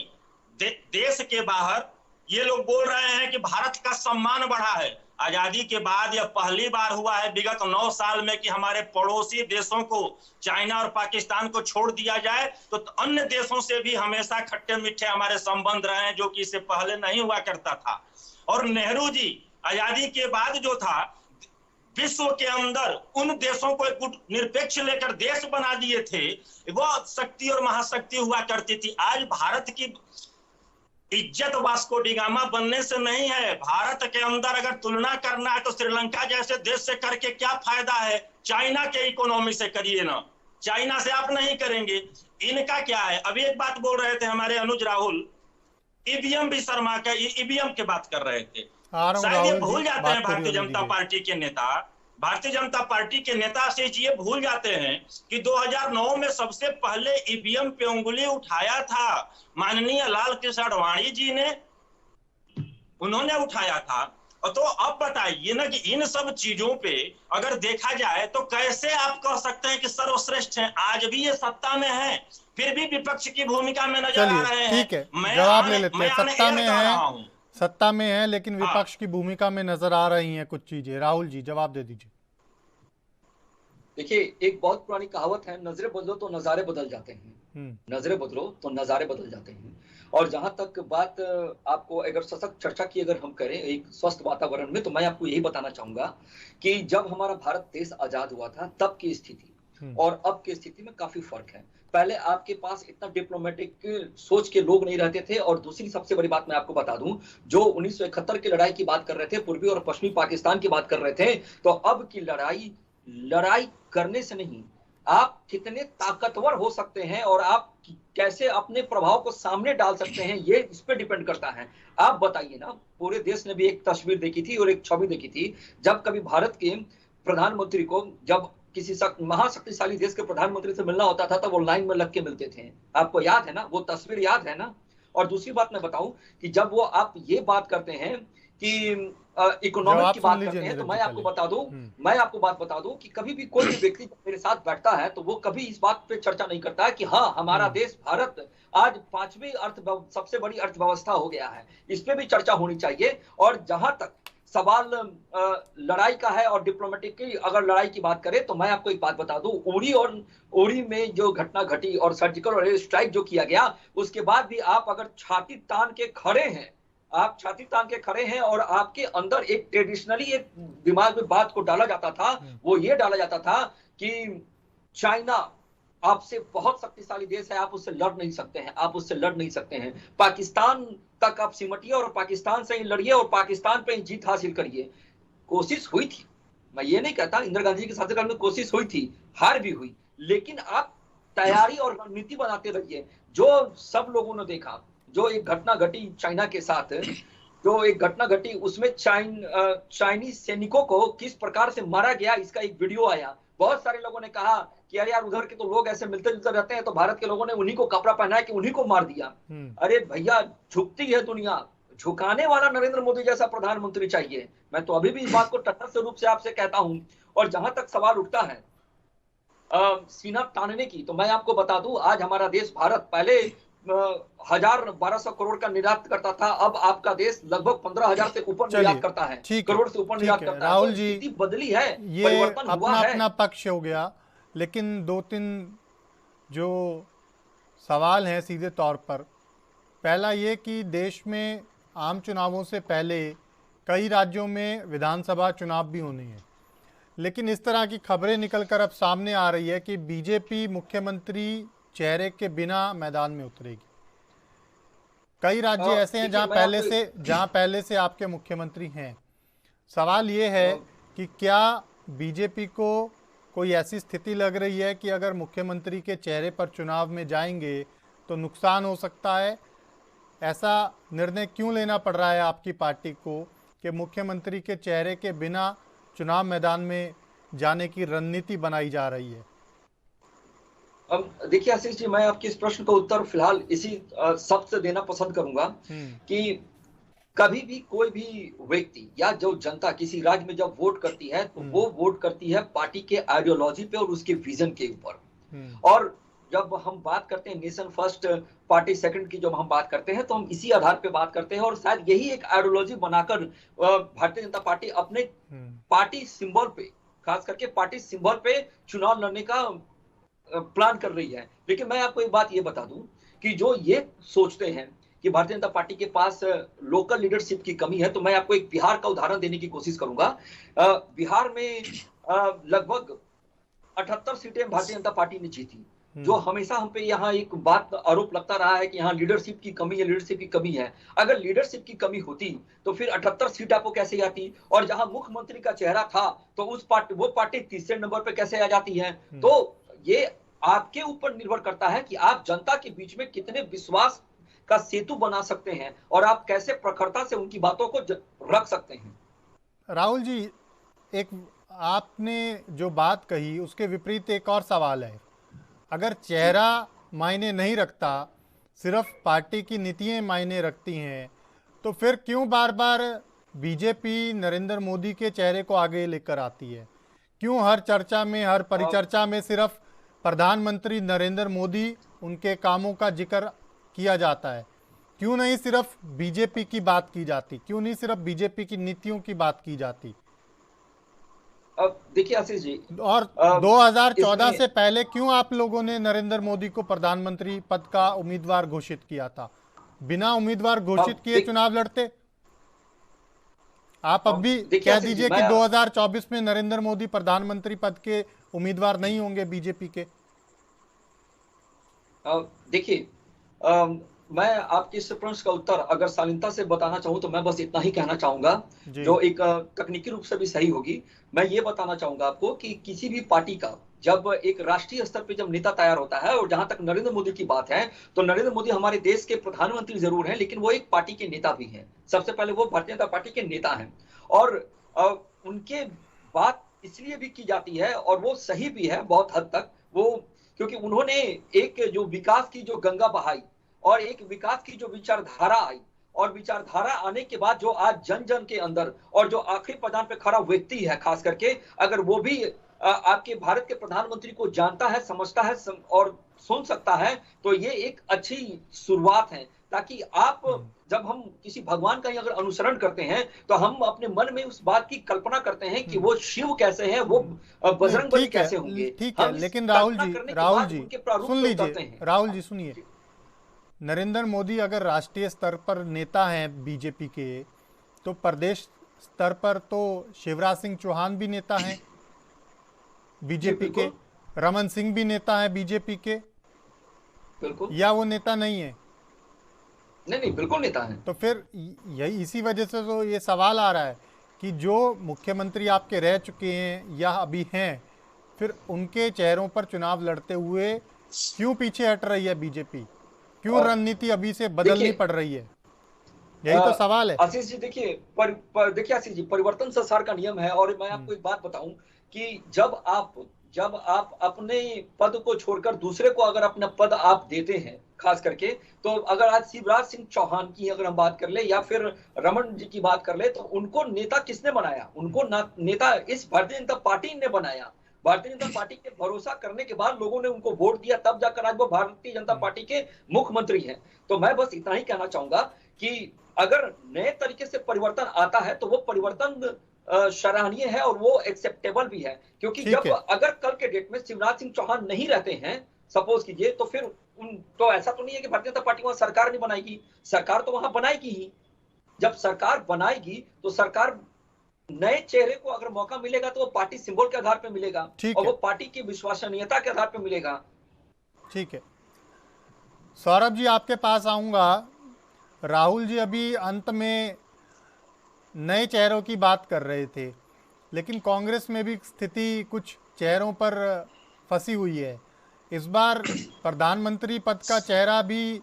देश के बाहर ये लोग बोल रहे हैं कि भारत का सम्मान बढ़ा है। आजादी के बाद यह पहली बार हुआ है विगत 9 साल में कि हमारे पड़ोसी देशों को, चाइना और पाकिस्तान को छोड़ दिया जाए तो अन्य देशों से भी हमेशा खट्टे मीठे हमारे संबंध रहे हैं, जो कि इससे पहले नहीं हुआ करता था। और नेहरू जी आजादी के बाद जो था विश्व के अंदर उन देशों को एक निरपेक्ष लेकर देश बना दिए थे, वह शक्ति और महाशक्ति हुआ करती थी। आज भारत की इज्जत वास्को डिगामा बनने से नहीं है। भारत के अंदर अगर तुलना करना है तो श्रीलंका जैसे देश से करके क्या फायदा है? चाइना के इकोनॉमी से करिए ना, चाइना से आप नहीं करेंगे। इनका क्या है? अभी एक बात बोल रहे थे हमारे अनुज राहुल, ईवीएम भी शर्मा का, ईवीएम की बात कर रहे थे। शायद ये भूल जाते हैं भारतीय जनता पार्टी के नेता, भारतीय जनता पार्टी के नेता से ये भूल जाते हैं कि 2009 में सबसे पहले ईवीएम पे उंगली उठाया था माननीय लाल कृष्ण आडवाणी जी ने, उन्होंने उठाया था। और तो अब बताइए ना कि इन सब चीजों पे अगर देखा जाए तो कैसे आप कह सकते हैं कि सर्वश्रेष्ठ हैं? आज भी ये सत्ता में है, फिर भी विपक्ष की भूमिका में नजर आ रहे हैं। ठीक है, जवाब ले लेते हैं। सत्ता में है लेकिन विपक्ष की भूमिका में नजर आ रही हैं कुछ चीजें। राहुल जी जवाब दे दीजिए। देखिए, एक बहुत पुरानी कहावत है, नजरें बदलो तो नजारे बदल जाते हैं। नजरें बदलो तो नजारे बदल जाते हैं। और जहां तक बात आपको अगर सशक्त चर्चा की अगर हम करें एक स्वस्थ वातावरण में, तो मैं आपको यही बताना चाहूंगा कि जब हमारा भारत देश आजाद हुआ था तब की स्थिति और अब की स्थिति में काफी फर्क है। पहले आपके पास इतना डिप्लोमेटिक सोच के लोग नहीं रहते थे। और दूसरी सबसे बड़ी बात मैं आपको बता दूं, जो 1971 की लड़ाई की बात कर रहे थे, पूर्वी और पश्चिमी पाकिस्तान की बात कर रहे थे, तो अब की लड़ाई करने से नहीं, आप कितने ताकतवर हो सकते हैं और आप कैसे अपने प्रभाव को सामने डाल सकते हैं, ये इस पे डिपेंड करता है। आप बताइए ना, पूरे देश ने भी एक तस्वीर देखी थी और एक छवि देखी थी, जब कभी भारत के प्रधानमंत्री को जब किसी महाशक्तिशाली देश के प्रधानमंत्री से मिलना होता था तो वो लाइन में लग के मिलते थे। आपको याद है ना, वो तस्वीर याद है ना? और दूसरी बात मैं बताऊं कि जब वो आप ये बात करते हैं कि इकोनॉमिक की बात करते हैं, तो मैं आपको बात बता दूं कि कभी भी कोई भी व्यक्ति मेरे साथ बैठता है तो वो कभी इस बात पे चर्चा नहीं करता है कि हाँ, हमारा देश भारत आज 5वीं सबसे बड़ी अर्थव्यवस्था हो गया है। इस पे भी चर्चा होनी चाहिए। और जहां तक सवाल लड़ाई का है और डिप्लोमेटिक की अगर लड़ाई की बात करें, तो मैं आपको एक बात बता दूं, उरी में जो घटना घटी और सर्जिकल एयर स्ट्राइक जो किया गया, उसके बाद भी आप अगर छाती तान के खड़े हैं और आपके अंदर एक ट्रेडिशनली एक दिमाग में बात को डाला जाता था, वो ये डाला जाता था कि चाइना आपसे बहुत शक्तिशाली देश है, आप उससे लड़ नहीं सकते हैं। पाकिस्तान तक आप सिमटिए और पाकिस्तान से ही लड़िए और पाकिस्तान पे ही जीत हासिल करिए। कोशिश हुई थी, मैं ये नहीं कहता, इंदिरा गांधी के शासनकाल में कोशिश हुई थी, हार भी हुई, लेकिन आप तैयारी और रणनीति बनाते रहिए। जो सब लोगों ने देखा, जो एक घटना घटी चाइना के साथ, उसमें चाइनीज सैनिकों को किस प्रकार से मारा गया, इसका एक वीडियो आया। बहुत सारे लोगों ने कहा कि अरे यार, उधर के तो लोग ऐसे मिलते जुलते रहते हैं, तो भारत के लोगों ने उन्हीं को कपड़ा पहनाया कि उन्हीं को मार दिया। अरे भैया, झुकती है दुनिया, झुकाने वाला नरेंद्र मोदी जैसा प्रधानमंत्री चाहिए। मैं तो अभी भी इस बात को तटस्थ रूप से आपसे कहता हूं। और जहां तक सवाल उठता है सीना तानने की, तो मैं आपको बता दूं, आज हमारा देश भारत पहले 1200 करोड़ का निर्यात करता था, अब आपका देश लगभग 15,000 से ऊपर निर्यात करता है, करोड़ से ऊपर निर्यात करता है। राहुल जी, स्थिति बदली है, ये अपना पक्ष हो गया, लेकिन 2-3 जो सवाल हैं सीधे तौर पर। पहला ये कि देश में आम चुनावों से पहले कई राज्यों में विधानसभा चुनाव भी होने हैं, लेकिन इस तरह की खबरें निकलकर अब सामने आ रही है कि बीजेपी मुख्यमंत्री चेहरे के बिना मैदान में उतरेगी। कई राज्य ऐसे हैं जहां पहले से आपके मुख्यमंत्री हैं। सवाल ये है कि क्या बीजेपी को कोई ऐसी स्थिति लग रही है कि अगर मुख्यमंत्री के चेहरे पर चुनाव में जाएंगे तो नुकसान हो सकता है? ऐसा निर्णय क्यों लेना पड़ रहा है आपकी पार्टी को कि मुख्यमंत्री के चेहरे के बिना चुनाव मैदान में जाने की रणनीति बनाई जा रही है? अब देखिए आशीष जी, मैं आपके इस प्रश्न का उत्तर फिलहाल इसी शब्द से देना पसंद करूंगा कि कभी भी कोई भी व्यक्ति या जो जनता किसी राज्य में जब वोट करती है तो वो वोट करती है पार्टी के आइडियोलॉजी पे और उसके विजन के ऊपर। और जब हम बात करते हैं नेशन फर्स्ट पार्टी सेकंड की, जब हम बात करते हैं तो हम इसी आधार पे बात करते हैं और शायद यही एक आइडियोलॉजी बनाकर भारतीय जनता पार्टी अपने पार्टी सिंबल पे, खास करके पार्टी सिंबल पे चुनाव लड़ने का प्लान कर रही है। लेकिन मैं आपको एक बात ये बता दूं कि जो ये सोचते हैं कि भारतीय जनता पार्टी के पास लोकल लीडरशिप की कमी है, तो मैं आपको एक बिहार का उदाहरण देने की कोशिश करूंगा। बिहार में लगभग 78 सीटें भारतीय जनता पार्टी ने जीती। जो हमेशा हम पे यहाँ एक बात आरोप लगता रहा है कि यहाँ लीडरशिप की कमी है, लीडरशिप की कमी है। अगर लीडरशिप की कमी होती तो फिर 78 सीट आपको कैसे आती? और जहां मुख्यमंत्री का चेहरा था तो वो पार्टी तीसरे नंबर पे कैसे आ जाती है? तो ये आपके ऊपर निर्भर करता है कि आप जनता के बीच में कितने विश्वास का सेतु बना सकते हैं और आप कैसे प्रखरता से उनकी बातों को रख सकते हैं। राहुल जी, एक आपने जो बात कही उसके विपरीत एक और सवाल है। अगर चेहरा मायने नहीं रखता, सिर्फ पार्टी की नीतियां मायने रखती हैं, तो फिर क्यों बार बार बीजेपी नरेंद्र मोदी के चेहरे को आगे लेकर आती है? क्यों हर चर्चा में, हर परिचर्चा में सिर्फ प्रधानमंत्री नरेंद्र मोदी, उनके कामों का जिक्र किया जाता है? क्यों नहीं सिर्फ बीजेपी की बात की जाती? क्यों नहीं सिर्फ बीजेपी की नीतियों की बात की जाती? अब देखिए आशीष जी, और 2014 से पहले क्यों आप लोगों ने नरेंद्र मोदी को प्रधानमंत्री पद का उम्मीदवार घोषित किया था? बिना उम्मीदवार घोषित किए चुनाव लड़ते? आप अब भी कह दीजिए कि 2024 में नरेंद्र मोदी प्रधानमंत्री पद के उम्मीदवार नहीं होंगे बीजेपी के। देखिए, मैं आपके इस प्रश्न का उत्तर अगर शालीनता से बताना चाहूं तो मैं बस इतना ही कहना चाहूंगा, जो एक तकनीकी रूप से भी सही होगी। मैं ये बताना चाहूंगा आपको कि किसी भी पार्टी का जब एक राष्ट्रीय स्तर पे जब नेता तैयार होता है, और जहां तक नरेंद्र मोदी की बात है तो नरेंद्र मोदी हमारे देश के प्रधानमंत्री जरूर हैं, लेकिन वो एक पार्टी के नेता भी हैं। सबसे पहले वो भारतीय जनता पार्टी के नेता हैं और उनके बात इसलिए भी की जाती है और वो सही भी है बहुत हद तक, वो क्योंकि उन्होंने एक जो विकास की जो गंगा बहाई और एक विकास की जो विचारधारा आई, और विचारधारा आने के बाद जो आज जन जन के अंदर और जो आखिरी पायदान पे खड़ा व्यक्ति है, खास करके अगर वो भी आपके भारत के प्रधानमंत्री को जानता है, समझता है और सुन सकता है, तो ये एक अच्छी शुरुआत है। ताकि आप जब हम किसी भगवान का अगर अनुसरण करते हैं तो हम अपने मन में उस बात की कल्पना करते हैं कि वो शिव कैसे हैं, वो बजरंगबली कैसे होंगे। ठीक है, लेकिन राहुल जी सुन लीजिए, राहुल जी सुनिए। नरेंद्र मोदी अगर राष्ट्रीय स्तर पर नेता हैं बीजेपी के, तो प्रदेश स्तर पर तो शिवराज सिंह चौहान भी नेता हैं बीजेपी के, रमन सिंह भी नेता हैं बीजेपी के, बिल्कुल, या वो नेता नहीं है? नहीं, बिल्कुल नेता है। तो फिर यही इसी वजह से तो ये सवाल आ रहा है कि जो मुख्यमंत्री आपके रह चुके हैं या अभी हैं, फिर उनके चेहरों पर चुनाव लड़ते हुए क्यों पीछे हट रही है बीजेपी? क्यों रणनीति अभी से बदलनी पड़ रही है? यही तो सवाल है। आशीष जी देखिए, देखिए आशीष जी, परिवर्तन संसार का नियम है। और मैं आपको एक बात बताऊं कि जब आप अपने पद को छोड़कर दूसरे को अगर अपना पद आप देते हैं, खास करके, तो अगर आज शिवराज सिंह चौहान की अगर हम बात कर ले या फिर रमन जी की बात कर ले, तो उनको नेता किसने बनाया? उनको नेता इस भारतीय जनता पार्टी ने बनाया। भारतीय जनता पार्टी के भरोसा करने के बाद लोगों ने उनको वोट दिया, तब जाकर आज वो भारतीय जनता पार्टी के मुख्यमंत्री हैं। तो मैं बस इतना ही कहना चाहूंगा कि अगर नए तरीके से परिवर्तन आता है तो वो परिवर्तन सराहनीय है और वो एक्सेप्टेबल भी है, क्योंकि जब अगर कल के डेट में शिवराज सिंह चौहान नहीं रहते हैं, सपोज कीजिए, तो फिर तो ऐसा तो नहीं है कि भारतीय जनता पार्टी वहां सरकार नहीं बनाएगी। सरकार तो वहां बनाएगी ही। जब सरकार बनाएगी तो सरकार नए चेहरे को अगर मौका मिलेगा तो वो पार्टी सिंबल के आधार पर मिलेगा और वो पार्टी की विश्वसनीयता के आधार पर मिलेगा। ठीक है, सौरभ जी आपके पास आऊंगा। राहुल जी अभी अंत में नए चेहरों की बात कर रहे थे, लेकिन कांग्रेस में भी स्थिति कुछ चेहरों पर फंसी हुई है। इस बार प्रधानमंत्री पद का चेहरा भी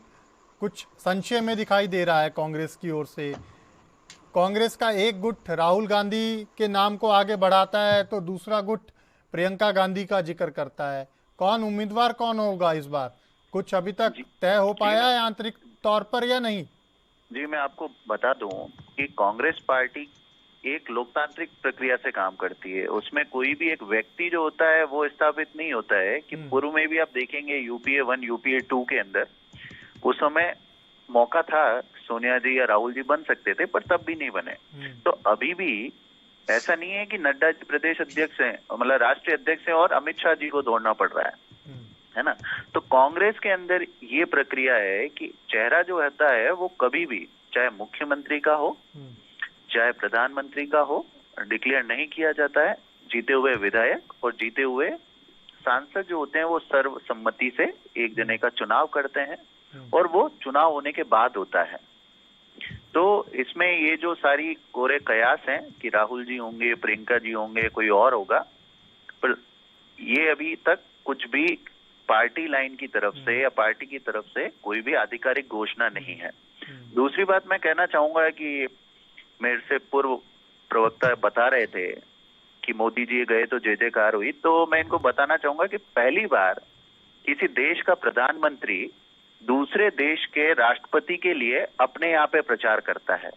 कुछ संशय में दिखाई दे रहा है कांग्रेस की ओर से। कांग्रेस का एक गुट राहुल गांधी के नाम को आगे बढ़ाता है तो दूसरा गुट प्रियंका गांधी का जिक्र करता है। कौन उम्मीदवार कौन होगा इस बार, कुछ अभी तक तय हो पाया है आंतरिक तौर पर या नहीं? जी, मैं आपको बता दूं कि कांग्रेस पार्टी एक लोकतांत्रिक प्रक्रिया से काम करती है। उसमें कोई भी एक व्यक्ति जो होता है वो स्थापित नहीं होता है कि पूर्व में भी आप देखेंगे यूपीए 1 यूपीए 2 के अंदर उस समय मौका था, सोनिया जी या राहुल जी बन सकते थे पर तब भी नहीं बने। तो अभी भी ऐसा नहीं है कि नड्डा जी प्रदेश अध्यक्ष हैं, मतलब राष्ट्रीय अध्यक्ष हैं और अमित शाह जी को दौड़ना पड़ रहा है ना। तो कांग्रेस के अंदर ये प्रक्रिया है कि चेहरा जो रहता है वो कभी भी, चाहे मुख्यमंत्री का हो चाहे प्रधानमंत्री का हो, डिक्लेयर नहीं किया जाता है। जीते हुए विधायक और जीते हुए सांसद जो होते हैं वो सर्वसम्मति से एक जने का चुनाव करते हैं और वो चुनाव होने के बाद होता है। तो इसमें ये जो सारी कोरे कयास हैं कि राहुल जी होंगे, प्रियंका जी होंगे, कोई और होगा, पर ये अभी तक कुछ भी पार्टी लाइन की तरफ से या पार्टी की तरफ से कोई भी आधिकारिक घोषणा नहीं है। दूसरी बात मैं कहना चाहूंगा कि मेरे से पूर्व प्रवक्ता बता रहे थे कि मोदी जी गए तो जय जयकार हुई, तो मैं इनको बताना चाहूंगा कि पहली बार किसी देश का प्रधानमंत्री दूसरे देश के राष्ट्रपति के लिए अपने यहाँ पे प्रचार करता है,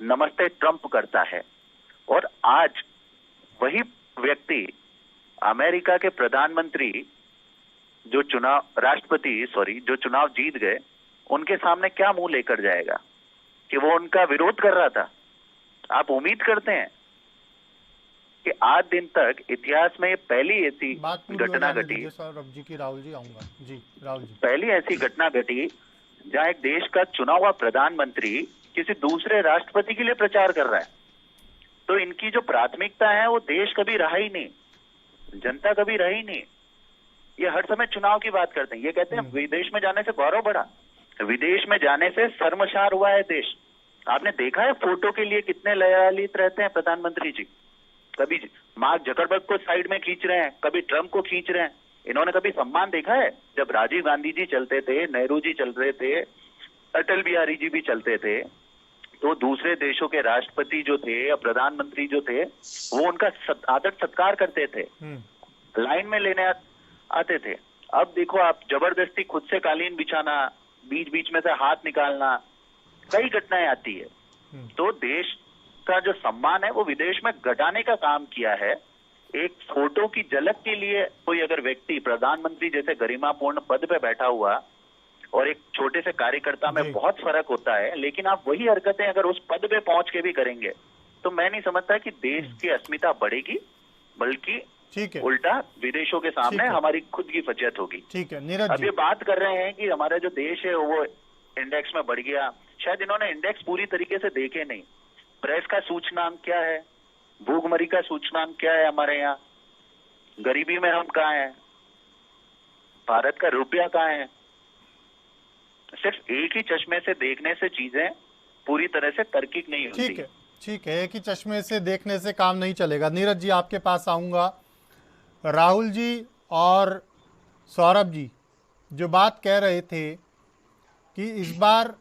नमस्ते ट्रंप करता है। और आज वही व्यक्ति अमेरिका के प्रधानमंत्री जो चुनाव जीत गए, उनके सामने क्या मुंह लेकर जाएगा कि वो उनका विरोध कर रहा था। आप उम्मीद करते हैं कि आज दिन तक इतिहास में पहली ऐसी घटना घटी, पहली ऐसी घटना घटी जहां एक देश का चुना हुआ प्रधानमंत्री किसी दूसरे राष्ट्रपति के लिए प्रचार कर रहा है। तो इनकी जो प्राथमिकता है वो देश कभी रहा ही नहीं, जनता कभी रही नहीं। ये हर समय चुनाव की बात करते हैं। ये कहते हैं विदेश में जाने से गौरव बढ़ा, विदेश में जाने से शर्मसार हुआ है देश। आपने देखा है फोटो के लिए कितने ललायित रहते हैं प्रधानमंत्री जी। कभी मार्क जकरबर्ग को साइड में खींच रहे हैं, कभी ट्रंप को खींच रहे हैं। इन्होंने कभी सम्मान देखा है? जब राजीव गांधी जी चलते थे, नेहरू जी चल रहे थे, अटल बिहारी जी भी चलते थे, तो दूसरे देशों के राष्ट्रपति जो थे या प्रधानमंत्री जो थे वो उनका आदर सत्कार करते थे, लाइन में लेने आते थे। अब देखो आप, जबरदस्ती खुद से कालीन बिछाना, बीच बीच में से हाथ निकालना, कई घटनाएं आती है। तो देश का जो सम्मान है वो विदेश में घटाने का काम किया है। एक फोटो की झलक के लिए कोई अगर व्यक्ति प्रधानमंत्री जैसे गरिमापूर्ण पद पे बैठा हुआ और एक छोटे से कार्यकर्ता में बहुत फर्क होता है, लेकिन आप वही हरकतें अगर उस पद पे पहुंच के भी करेंगे तो मैं नहीं समझता कि देश की अस्मिता बढ़ेगी, बल्कि उल्टा विदेशों के सामने हमारी खुद की फजीहत होगी। ठीक है नीरज जी, अब ये बात कर रहे हैं कि हमारा जो देश है वो इंडेक्स में बढ़ गया। शायद इन्होंने इंडेक्स पूरी तरीके से देखे नहीं। प्रेस का सूचकांक क्या है, भूखमरी का सूचकांक क्या है, हमारे यहाँ गरीबी में हम कहाँ हैं, भारत का रुपया कहाँ है। सिर्फ एक ही चश्मे से देखने से चीजें पूरी तरह से तार्किक नहीं होती। ठीक है, एक ही चश्मे से देखने से काम नहीं चलेगा। नीरज जी आपके पास आऊंगा। राहुल जी और सौरभ जी जो बात कह रहे थे कि इस बार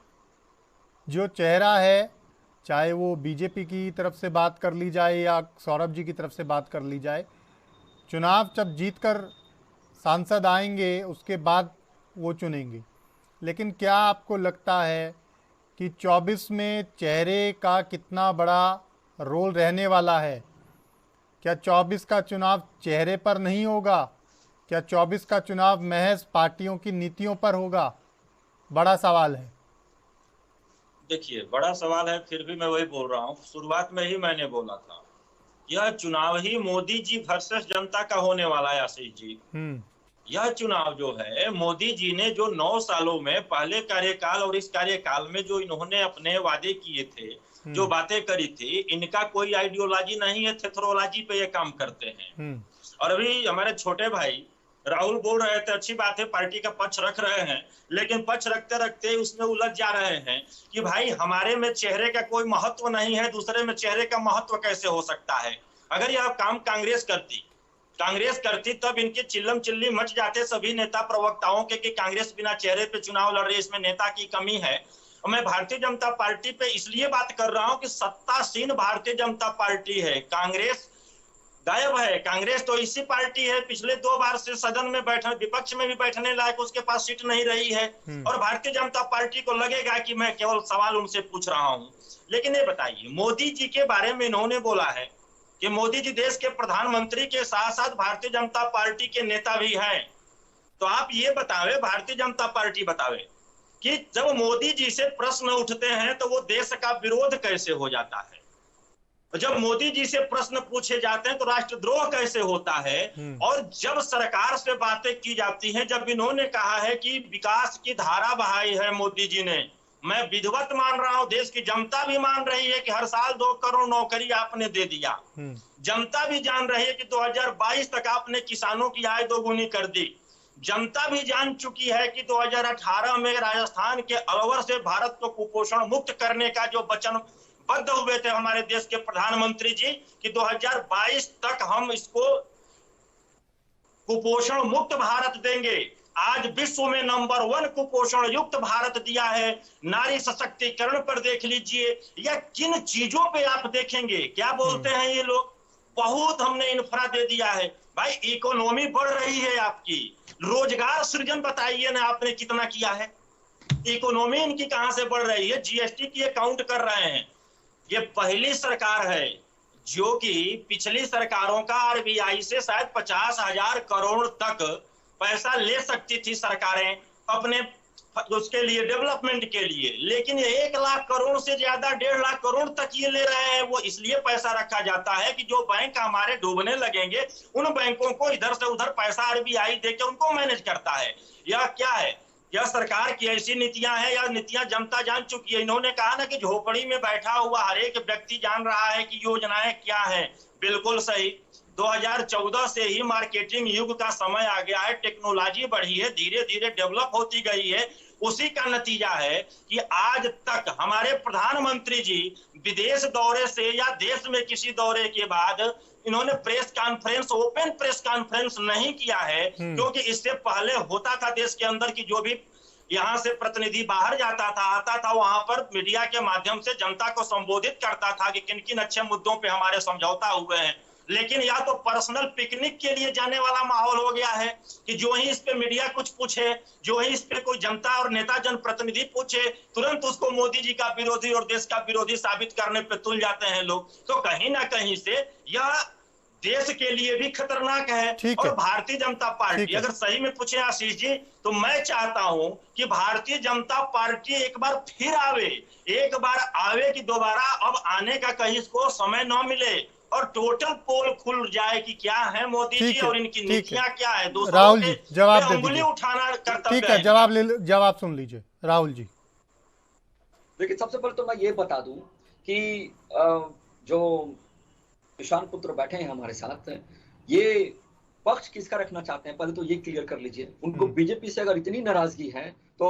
जो चेहरा है, चाहे वो बीजेपी की तरफ से बात कर ली जाए या सौरभ जी की तरफ से बात कर ली जाए, चुनाव जब जीतकर सांसद आएंगे उसके बाद वो चुनेंगे। लेकिन क्या आपको लगता है कि 24 में चेहरे का कितना बड़ा रोल रहने वाला है? क्या 24 का चुनाव चेहरे पर नहीं होगा? क्या 24 का चुनाव महज पार्टियों की नीतियों पर होगा? बड़ा सवाल है। देखिए, बड़ा सवाल है, फिर भी मैं वही बोल रहा हूँ, शुरुआत में ही मैंने बोला था, यह चुनाव ही मोदी जी वर्सेस जनता का होने वाला है। आशीष जी, यह चुनाव जो है, मोदी जी ने जो 9 सालों में पहले कार्यकाल और इस कार्यकाल में जो इन्होंने अपने वादे किए थे, जो बातें करी थी, इनका कोई आइडियोलॉजी नहीं है, थेथरोलॉजी पे ये काम करते हैं। और अभी हमारे छोटे भाई राहुल बोल रहे थे, अच्छी बात है, पार्टी का पक्ष रख रहे हैं, लेकिन पक्ष रखते रखते उसमें उलझ जा रहे हैं कि भाई हमारे में चेहरे का कोई महत्व नहीं है, दूसरे में चेहरे का महत्व कैसे हो सकता है। अगर यह काम कांग्रेस करती तब इनके चिल्लम चिल्ली मच जाते सभी नेता प्रवक्ताओं के कि कांग्रेस बिना चेहरे पे चुनाव लड़ रही है, इसमें नेता की कमी है। और मैं भारतीय जनता पार्टी पे इसलिए बात कर रहा हूं कि सत्तासीन भारतीय जनता पार्टी है, कांग्रेस गायब है। कांग्रेस तो इसी पार्टी है, पिछले 2 बार से सदन में बैठने, विपक्ष में भी बैठने लायक उसके पास सीट नहीं रही है। और भारतीय जनता पार्टी को लगेगा कि मैं केवल सवाल उनसे पूछ रहा हूं। लेकिन ये बताइए, मोदी जी के बारे में इन्होंने बोला है कि मोदी जी देश के प्रधानमंत्री के साथ साथ भारतीय जनता पार्टी के नेता भी हैं। तो आप ये बतावे, भारतीय जनता पार्टी बतावे कि जब मोदी जी से प्रश्न उठते हैं तो वो देश का विरोध कैसे हो जाता है, जब मोदी जी से प्रश्न पूछे जाते हैं तो राष्ट्रद्रोह कैसे होता है। और जब सरकार से बातें की जाती हैं, जब इन्होंने कहा है कि विकास की धारा बहाई है मोदी जी ने, मैं विधिवत मान रहा हूं, देश की जनता भी मान रही है कि हर साल 2 करोड़ नौकरी आपने दे दिया, जनता भी जान रही है कि 2022 तक आपने किसानों की आय 2 गुनी कर दी, जनता भी जान चुकी है कि 2018 में राजस्थान के अलवर से भारत को कुपोषण मुक्त करने का जो वचनबद्ध हुए थे हमारे देश के प्रधानमंत्री जी कि 2022 तक हम इसको कुपोषण मुक्त भारत देंगे। आज विश्व में नंबर 1 कुपोषण युक्त भारत दिया है। नारी सशक्तिकरण पर देख लीजिए, या किन चीजों पे आप देखेंगे, क्या बोलते हैं ये लोग, बहुत हमने इंफ्रा दे दिया है। भाई इकोनॉमी बढ़ रही है आपकी, रोजगार सृजन बताइए ना आपने कितना किया है, इकोनॉमी इनकी कहां से बढ़ रही है, जीएसटी की काउंट कर रहे हैं। ये पहली सरकार है जो कि पिछली सरकारों का आरबीआई से शायद 50,000 करोड़ तक पैसा ले सकती थी सरकारें अपने उसके लिए, डेवलपमेंट के लिए, लेकिन ये 1 लाख करोड़ से ज्यादा 1.5 लाख करोड़ तक ये ले रहे हैं। वो इसलिए पैसा रखा जाता है कि जो बैंक हमारे डूबने लगेंगे उन बैंकों को इधर से उधर पैसा आरबीआई देके उनको मैनेज करता है। यह क्या है, यह सरकार की ऐसी नीतियां हैं, या नीतियां जनता जान चुकी है। इन्होंने कहा ना कि झोपड़ी में बैठा हुआ हर एक व्यक्ति जान रहा है कि योजनाएं क्या है। बिल्कुल सही, 2014 से ही मार्केटिंग युग का समय आ गया है, टेक्नोलॉजी बढ़ी है, धीरे धीरे डेवलप होती गई है। उसी का नतीजा है कि आज तक हमारे प्रधानमंत्री जी विदेश दौरे से या देश में किसी दौरे के बाद इन्होंने press conference, open press conference नहीं किया है, क्योंकि इससे पहले होता था देश के अंदर की जो भी यहाँ से प्रतिनिधि बाहर जाता था, आता था, वहां पर मीडिया के माध्यम से जनता को संबोधित करता था कि किन किन अच्छे मुद्दों पे हमारे समझौता हुए हैं। लेकिन या तो पर्सनल पिकनिक के लिए जाने वाला माहौल हो गया है कि जो ही इस पे मीडिया कुछ पूछे, जो ही इस पे कोई जनता और नेता जनप्रतिनिधि पूछे, तुरंत उसको मोदी जी का विरोधी और देश का विरोधी साबित करने पे तुल जाते हैं लोग। तो कहीं ना कहीं से यह देश के लिए भी खतरनाक है। और भारतीय जनता पार्टी अगर सही में पूछे आशीष जी, तो मैं चाहता हूं कि भारतीय जनता पार्टी एक बार फिर आवे, एक बार आवे कि दोबारा अब आने का कहीं इसको समय न मिले और टोटल पोल खुल जाए कि क्या है मोदी जी और इनकी नीतियां क्या है। राहुल जी जवाब दे उंगली उठाना कर्तव्य ठीक है, जवाब सुन लीजिए राहुल जी। देखिए, सबसे पहले तो मैं ये बता दूं कि जो किसान पुत्र बैठे हैं हमारे साथ, ये पक्ष किसका रखना चाहते हैं, पहले तो ये क्लियर कर लीजिए। उनको बीजेपी से अगर इतनी नाराजगी है तो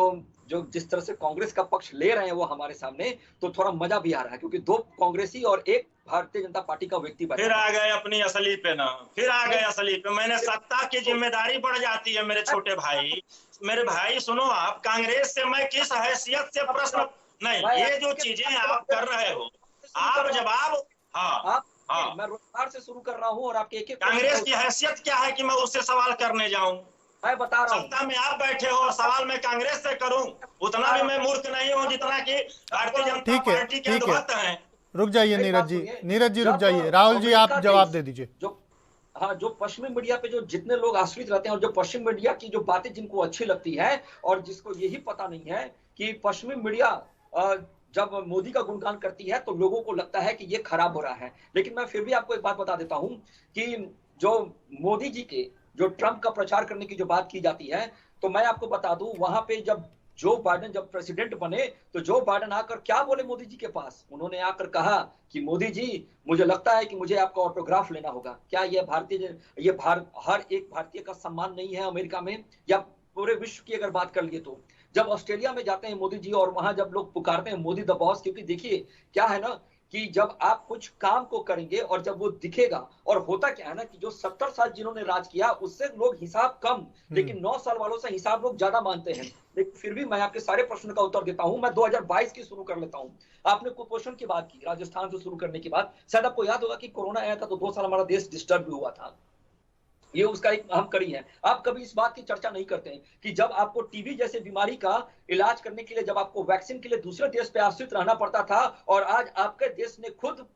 जो जिस तरह से कांग्रेस का पक्ष ले रहे हैं वो हमारे सामने, तो थोड़ा मजा भी आ रहा है, क्योंकि 2 कांग्रेसी और 1 भारतीय जनता पार्टी का व्यक्ति बैठा। फिर आ गए अपनी असली पे ना, फिर आ गए असली पे। मैंने सत्ता की जिम्मेदारी बढ़ जाती है मेरे छोटे भाई। मेरे भाई सुनो, आप कांग्रेस से मैं किस हैसियत से प्रश्न नहीं, ये जो चीजें आप कर रहे हो, आप जवाब हाँ मैं रोजगार से शुरू कर रहा हूँ और आपके एक कांग्रेस की हैसियत क्या है कि मैं उससे सवाल करने जाऊं? मैं बता रहा हूँ, सत्ता में आप बैठे हो और सवाल मैं कांग्रेस से करूं, उतना भी मैं मूर्ख नहीं हूं जितना कि भारतीय जनता पार्टी के अधीनस्थ हैं। रुक जाइए नीरज जी रुक जाइए। राहुल जी आप जवाब दे दीजिए। जो पश्चिमी मीडिया पे जो जितने लोग आश्रित रहते हैं और जो पश्चिमी मीडिया की जो बातें जिनको अच्छी लगती है और जिसको यही पता नहीं है कि पश्चिमी मीडिया जब मोदी का गुणगान करती है तो लोगों को लगता है कि ये खराब हो रहा है। लेकिन मैं फिर भी आपको एक बात बता देता हूं कि जो मोदी जी के जो ट्रंप का प्रचार करने की जो बात की जाती है, तो मैं आपको बता दूं, वहां पे जब जो बाइडेन जब प्रेसिडेंट बने तो जो बाइडेन आकर क्या बोले मोदी जी के पास, उन्होंने आकर कहा कि मोदी जी मुझे लगता है कि मुझे आपका ऑटोग्राफ लेना होगा। क्या ये हर एक भारतीय का सम्मान नहीं है अमेरिका में या पूरे विश्व की अगर बात कर लिए तो? जब ऑस्ट्रेलिया में जाते हैं मोदी जी और वहां जब लोग पुकारते हैं मोदी द बॉस, क्योंकि देखिए क्या है ना कि जब आप कुछ काम को करेंगे और जब वो दिखेगा, और होता क्या है ना कि जो 70 साल जिन्होंने राज किया उससे लोग हिसाब कम, लेकिन 9 साल वालों से हिसाब लोग ज्यादा मानते हैं। लेकिन फिर भी मैं आपके सारे प्रश्न का उत्तर देता हूं। मैं 2022 की शुरू कर लेता हूं। आपने कुपोषण की बात की, राजस्थान से शुरू करने की बात, शायद आपको याद होगा कि कोरोना आया था तो 2 साल हमारा देश डिस्टर्ब हुआ था, ये उसका एक अहम कड़ी है। आप कभी इस बात की चर्चा नहीं करते हैं कि जब आपको टीबी जैसे बीमारी का इलाज करने के लिए, जब आपको वैक्सीन के लिए दूसरे देश पे आश्रित रहना पड़ता था, और आज आपके देश ने खुद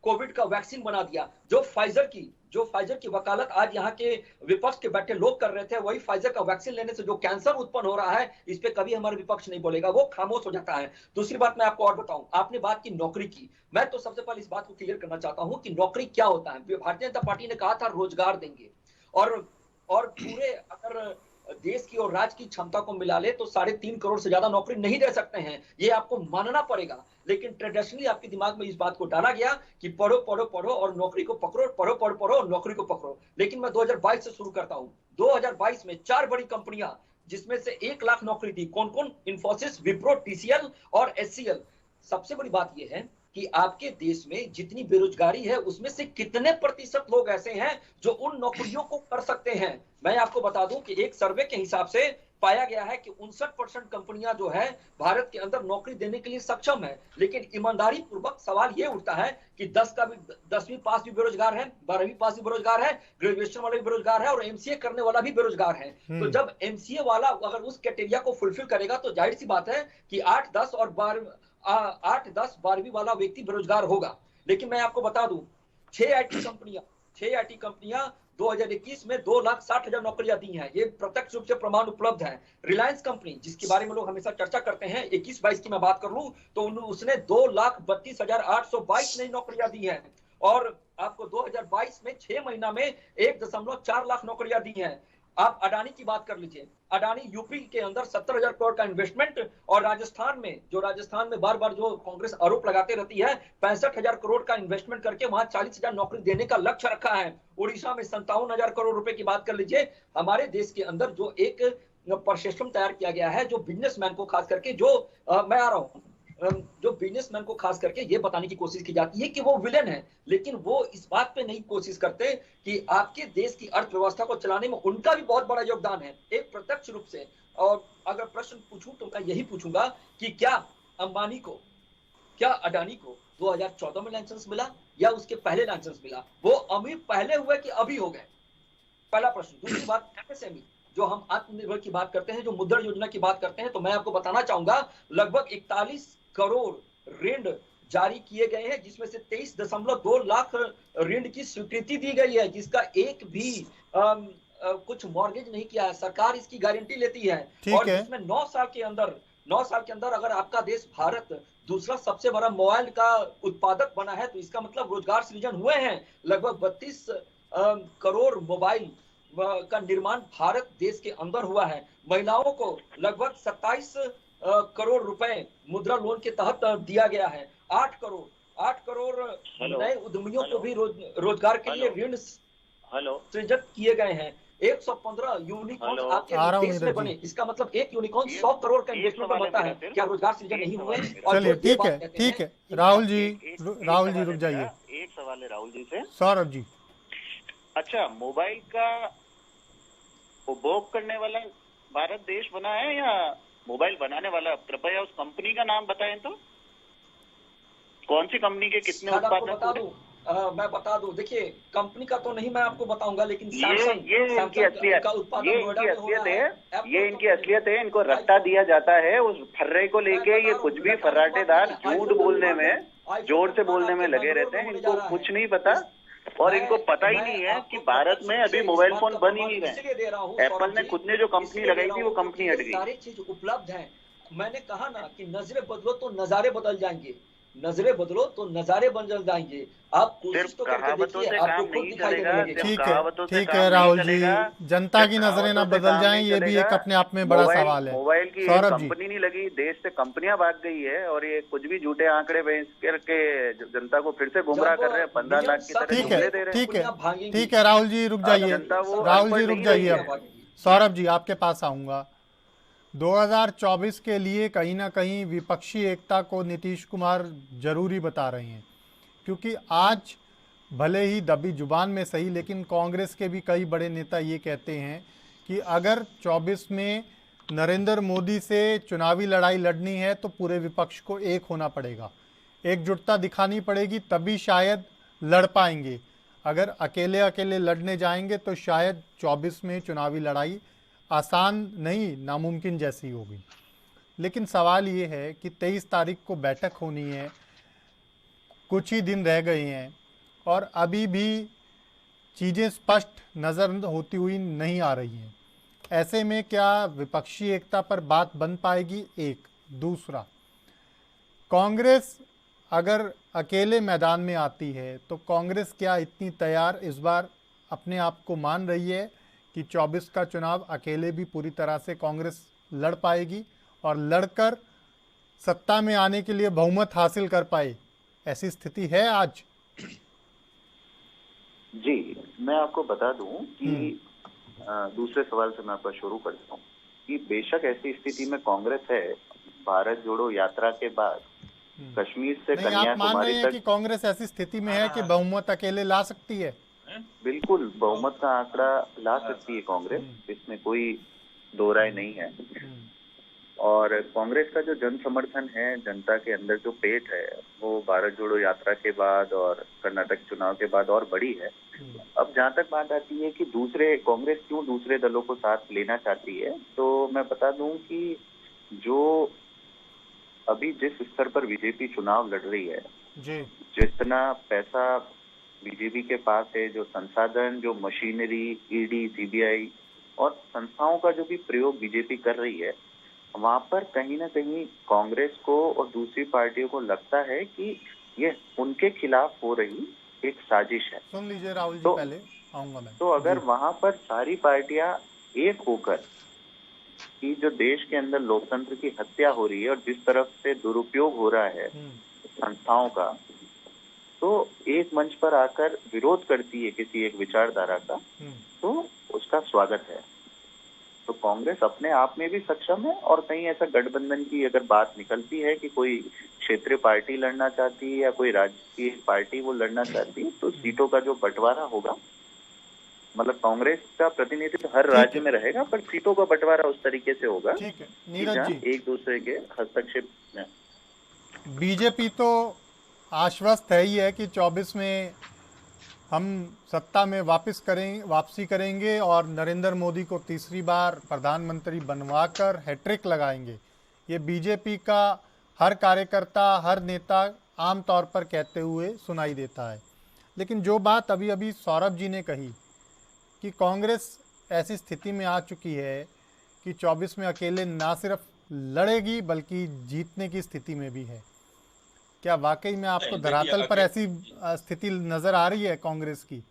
कोविड का वैक्सीन बना दिया, जो फाइजर की वकालत आज यहाँ के विपक्ष के बैठे लोग कर रहे थे, वही फाइजर का वैक्सीन लेने से जो कैंसर उत्पन्न हो रहा है, इस पे कभी हमारा विपक्ष नहीं बोलेगा, वो खामोश हो जाता है। दूसरी बात मैं आपको और बताऊं, आपने बात की नौकरी की, मैं तो सबसे पहले इस बात को क्लियर करना चाहता हूं कि नौकरी क्या होता है। भारतीय जनता पार्टी ने कहा था रोजगार देंगे, और पूरे अगर देश की और राज्य की क्षमता को मिला ले तो 3.5 करोड़ से ज्यादा नौकरी नहीं दे सकते हैं, ये आपको मानना पड़ेगा। लेकिन ट्रेडिशनली आपके दिमाग में इस बात को डाला गया कि पढ़ो पढ़ो पढ़ो और नौकरी को पकड़ो, पढ़ो पढ़ो पढ़ो और नौकरी को पकड़ो। लेकिन मैं 2022 से शुरू करता हूं। 2022 में 4 बड़ी कंपनियां, जिसमें से 1 लाख नौकरी थी, कौन कौन? इन्फोसिस, विप्रो, टीसीएल और एचसीएल। सबसे बड़ी बात यह है कि आपके देश में जितनी बेरोजगारी है उसमें से कितने प्रतिशत लोग ऐसे हैं जो उन नौकरियों को कर सकते हैं। मैं आपको बता दूं कि एक सर्वे के हिसाब से पाया गया है कि 59% कंपनियां जो है भारत के अंदर नौकरी देने के लिए सक्षम है। लेकिन ईमानदारी पूर्वक सवाल ये उठता है कि 10वीं पास भी बेरोजगार है, 12वीं पास भी बेरोजगार है, ग्रेजुएशन वाला भी बेरोजगार है और एमसीए करने वाला भी बेरोजगार है। तो जब एमसीए वाला अगर उस क्राइटेरिया को फुलफिल करेगा तो जाहिर सी बात है कि 8, 10 और 12वीं वाला व्यक्ति बेरोजगार होगा। लेकिन मैं आपको बता दूं, 6 आईटी कंपनियां 2021 में 2,60,000 नौकरियां दी हैं। ये प्रत्यक्ष रूप से प्रमाण उपलब्ध है। रिलायंस कंपनी, जिसके बारे में लोग हमेशा चर्चा करते हैं, 21-22 की मैं बात कर लूं तो उसने 2,32,822 नई नौकरियां दी हैं। और आपको 2022 में 6 महीना में 1.4 लाख नौकरियां दी हैं। आप अडानी की बात कर लीजिए, अडानी यूपी के अंदर 70,000 करोड़ का इन्वेस्टमेंट, और राजस्थान में बार बार जो कांग्रेस आरोप लगाते रहती है, 65,000 करोड़ का इन्वेस्टमेंट करके वहां 40,000 नौकरी देने का लक्ष्य रखा है। उड़ीसा में 57,000 करोड़ रुपए की बात कर लीजिए। हमारे देश के अंदर जो एक प्रशिक्षण तैयार किया गया है, जो बिजनेसमैन को खास करके, मैं आ रहा हूं, जो बिजनेसमैन को खास करके ये बताने की कोशिश की जाती है कि वो विलेन है, लेकिन वो इस बात पे नहीं कोशिश करते कि आपके देश की अर्थव्यवस्था को चलाने में उनका भी बहुत बड़ा योगदान है, एक प्रत्यक्ष रूप से। और अगर प्रश्न पूछूं तो मैं यही पूछूंगा कि क्या अंबानी को, क्या अडानी को 2014 में लाइसेंस मिला या उसके पहले लाइसेंस मिला? वो अमीर पहले हुए कि अभी हो गए? पहला प्रश्न। दूसरी बात, एमएसएमई, जो हम आत्मनिर्भर की बात करते हैं, जो मुद्रा योजना की बात करते हैं, तो मैं आपको बताना चाहूंगा लगभग 41 करोड़ ऋण जारी किए गए हैं, जिसमें से 23.2 लाख ऋण की स्वीकृति दी गई है, जिसका एक भी कुछ मॉर्गेज नहीं किया है। सरकार इसकी गारंटी लेती है। और जिसमें 9 साल के अंदर अगर आपका देश भारत दूसरा सबसे बड़ा मोबाइल का उत्पादक बना है, तो इसका मतलब रोजगार सृजन हुए हैं। लगभग 32 करोड़ मोबाइल का निर्माण भारत देश के अंदर हुआ है। महिलाओं को लगभग 27 करोड़ रुपए मुद्रा लोन के तहत दिया गया है। 8 करोड़ नए उद्यमियों को भी रोजगार के लिए ऋण सृजित किए गए हैं। 115 यूनिकॉर्न आपके देश में बने, इसका मतलब एक यूनिकॉर्न 100 करोड़ का इन्वेस्टमेंट बनता है। क्या रोजगार सृजन नहीं हुए? चलिए ठीक है राहुल जी रुक जाइए। एक सवाल है राहुल जी से। सौरभ जी, अच्छा, मोबाइल का उपभोग करने वाला भारत देश बना है या मोबाइल बनाने वाला? कृपया उस कंपनी का नाम बताएं तो। कौन सी कंपनी के कितने उत्पादन? मैं बता दूं, देखिए कंपनी का तो नहीं मैं आपको बताऊंगा, लेकिन ये इनकी असलियत है। इनको रट्टा दिया जाता है उस फर्रे को लेके। ये कुछ भी फर्राटेदार झूठ बोलने में, जोर से बोलने में लगे रहते हैं। इनको कुछ नहीं पता, और इनको पता ही नहीं है कि भारत में अभी मोबाइल फोन बन ही नहीं रहे। एप्पल ने खुद ने जो कंपनी लगाई थी वो कंपनी हट गई। सारी चीज उपलब्ध है। मैंने कहा ना कि नजरें बदलो तो नजारे बदल जाएंगे, नजरें बदलो तो नजारे बदल जाएंगे। आप कोशिश तो करके देखिए, आपको खुद दिखाई देने लगेगा। ठीक है राहुल जी, जनता की नजरें ना बदल जाएं, ये भी एक अपने आप में बड़ा सवाल है। मोबाइल की कंपनी नहीं लगी, देश से कंपनियां भाग गई है, और ये कुछ भी झूठे आंकड़े बेच करके जनता को फिर से गुमराह कर रहे हैं। 15 लाख की तरह जुमले दे रहे हैं। ठीक है राहुल जी रुक जाइए, अब सौरभ जी आपके पास आऊंगा। 2024 के लिए कहीं ना कहीं विपक्षी एकता को नीतीश कुमार जरूरी बता रहे हैं, क्योंकि आज भले ही दबी जुबान में सही, लेकिन कांग्रेस के भी कई बड़े नेता ये कहते हैं कि अगर 24 में नरेंद्र मोदी से चुनावी लड़ाई लड़नी है तो पूरे विपक्ष को एक होना पड़ेगा, एकजुटता दिखानी पड़ेगी, तभी शायद लड़ पाएंगे। अगर अकेले अकेले लड़ने जाएंगे तो शायद 24 में चुनावी लड़ाई आसान नहीं, नामुमकिन जैसी होगी। लेकिन सवाल ये है कि 23 तारीख को बैठक होनी है, कुछ ही दिन रह गए हैं और अभी भी चीज़ें स्पष्ट नज़र होती हुई नहीं आ रही हैं। ऐसे में क्या विपक्षी एकता पर बात बन पाएगी? एक दूसरा, कांग्रेस अगर अकेले मैदान में आती है तो कांग्रेस क्या इतनी तैयार इस बार अपने आप को मान रही है कि 24 का चुनाव अकेले भी पूरी तरह से कांग्रेस लड़ पाएगी और लड़कर सत्ता में आने के लिए बहुमत हासिल कर पाए? ऐसी स्थिति है आज? जी, मैं आपको बता दूं कि दूसरे सवाल से मैं आपका शुरू करता हूँ कि बेशक ऐसी स्थिति में कांग्रेस है। भारत जोड़ो यात्रा के बाद कश्मीर से नहीं, आप मान रहे कन्याकुमारी हैं कि तक कांग्रेस ऐसी स्थिति में है कि बहुमत अकेले ला सकती है? बिल्कुल बहुमत का आंकड़ा ला सकती है कांग्रेस, इसमें कोई दो राय नहीं है। और कांग्रेस का जो जन समर्थन है, जनता के अंदर जो पेट है, वो भारत जोड़ो यात्रा के बाद और कर्नाटक चुनाव के बाद और बड़ी है। अब जहाँ तक बात आती है कि कांग्रेस क्यों दूसरे दलों को साथ लेना चाहती है, तो मैं बता दूं कि जो अभी जिस स्तर पर बीजेपी चुनाव लड़ रही है जी, जितना पैसा बीजेपी के पास है, जो संसाधन, जो मशीनरी, ईडी, सीबीआई और संस्थाओं का जो भी प्रयोग बीजेपी कर रही है, वहां पर कहीं ना कहीं कांग्रेस को और दूसरी पार्टियों को लगता है कि ये उनके खिलाफ हो रही एक साजिश है। सुन लीजिए राहुल जी, तो पहले आऊंगा मैं। तो अगर वहां पर सारी पार्टियां एक होकर कि जो देश के अंदर लोकतंत्र की हत्या हो रही है और जिस तरफ से दुरुपयोग हो रहा है संस्थाओं का, तो एक मंच पर आकर विरोध करती है किसी एक विचारधारा का, तो उसका स्वागत है। तो कांग्रेस अपने आप में भी सक्षम है और कहीं ऐसा गठबंधन की अगर बात निकलती है कि कोई क्षेत्रीय पार्टी लड़ना चाहती है या कोई राजकीय पार्टी वो लड़ना चाहती है, तो सीटों का जो बंटवारा होगा, मतलब कांग्रेस का प्रतिनिधित्व हर राज्य में रहेगा, पर सीटों का बंटवारा उस तरीके से होगा ठीक है नीरज जी, एक दूसरे के हस्तक्षेप में। बीजेपी तो आश्वस्त है ही है कि 24 में हम सत्ता में वापसी करेंगे और नरेंद्र मोदी को तीसरी बार प्रधानमंत्री बनवाकर हैट्रिक लगाएंगे। ये बीजेपी का हर कार्यकर्ता, हर नेता आम तौर पर कहते हुए सुनाई देता है। लेकिन जो बात अभी अभी सौरभ जी ने कही कि कांग्रेस ऐसी स्थिति में आ चुकी है कि 24 में अकेले ना सिर्फ लड़ेगी बल्कि जीतने की स्थिति में भी है, क्या वाकई में आपको धरातल पर ऐसी स्थिति नजर आ रही है कांग्रेस की?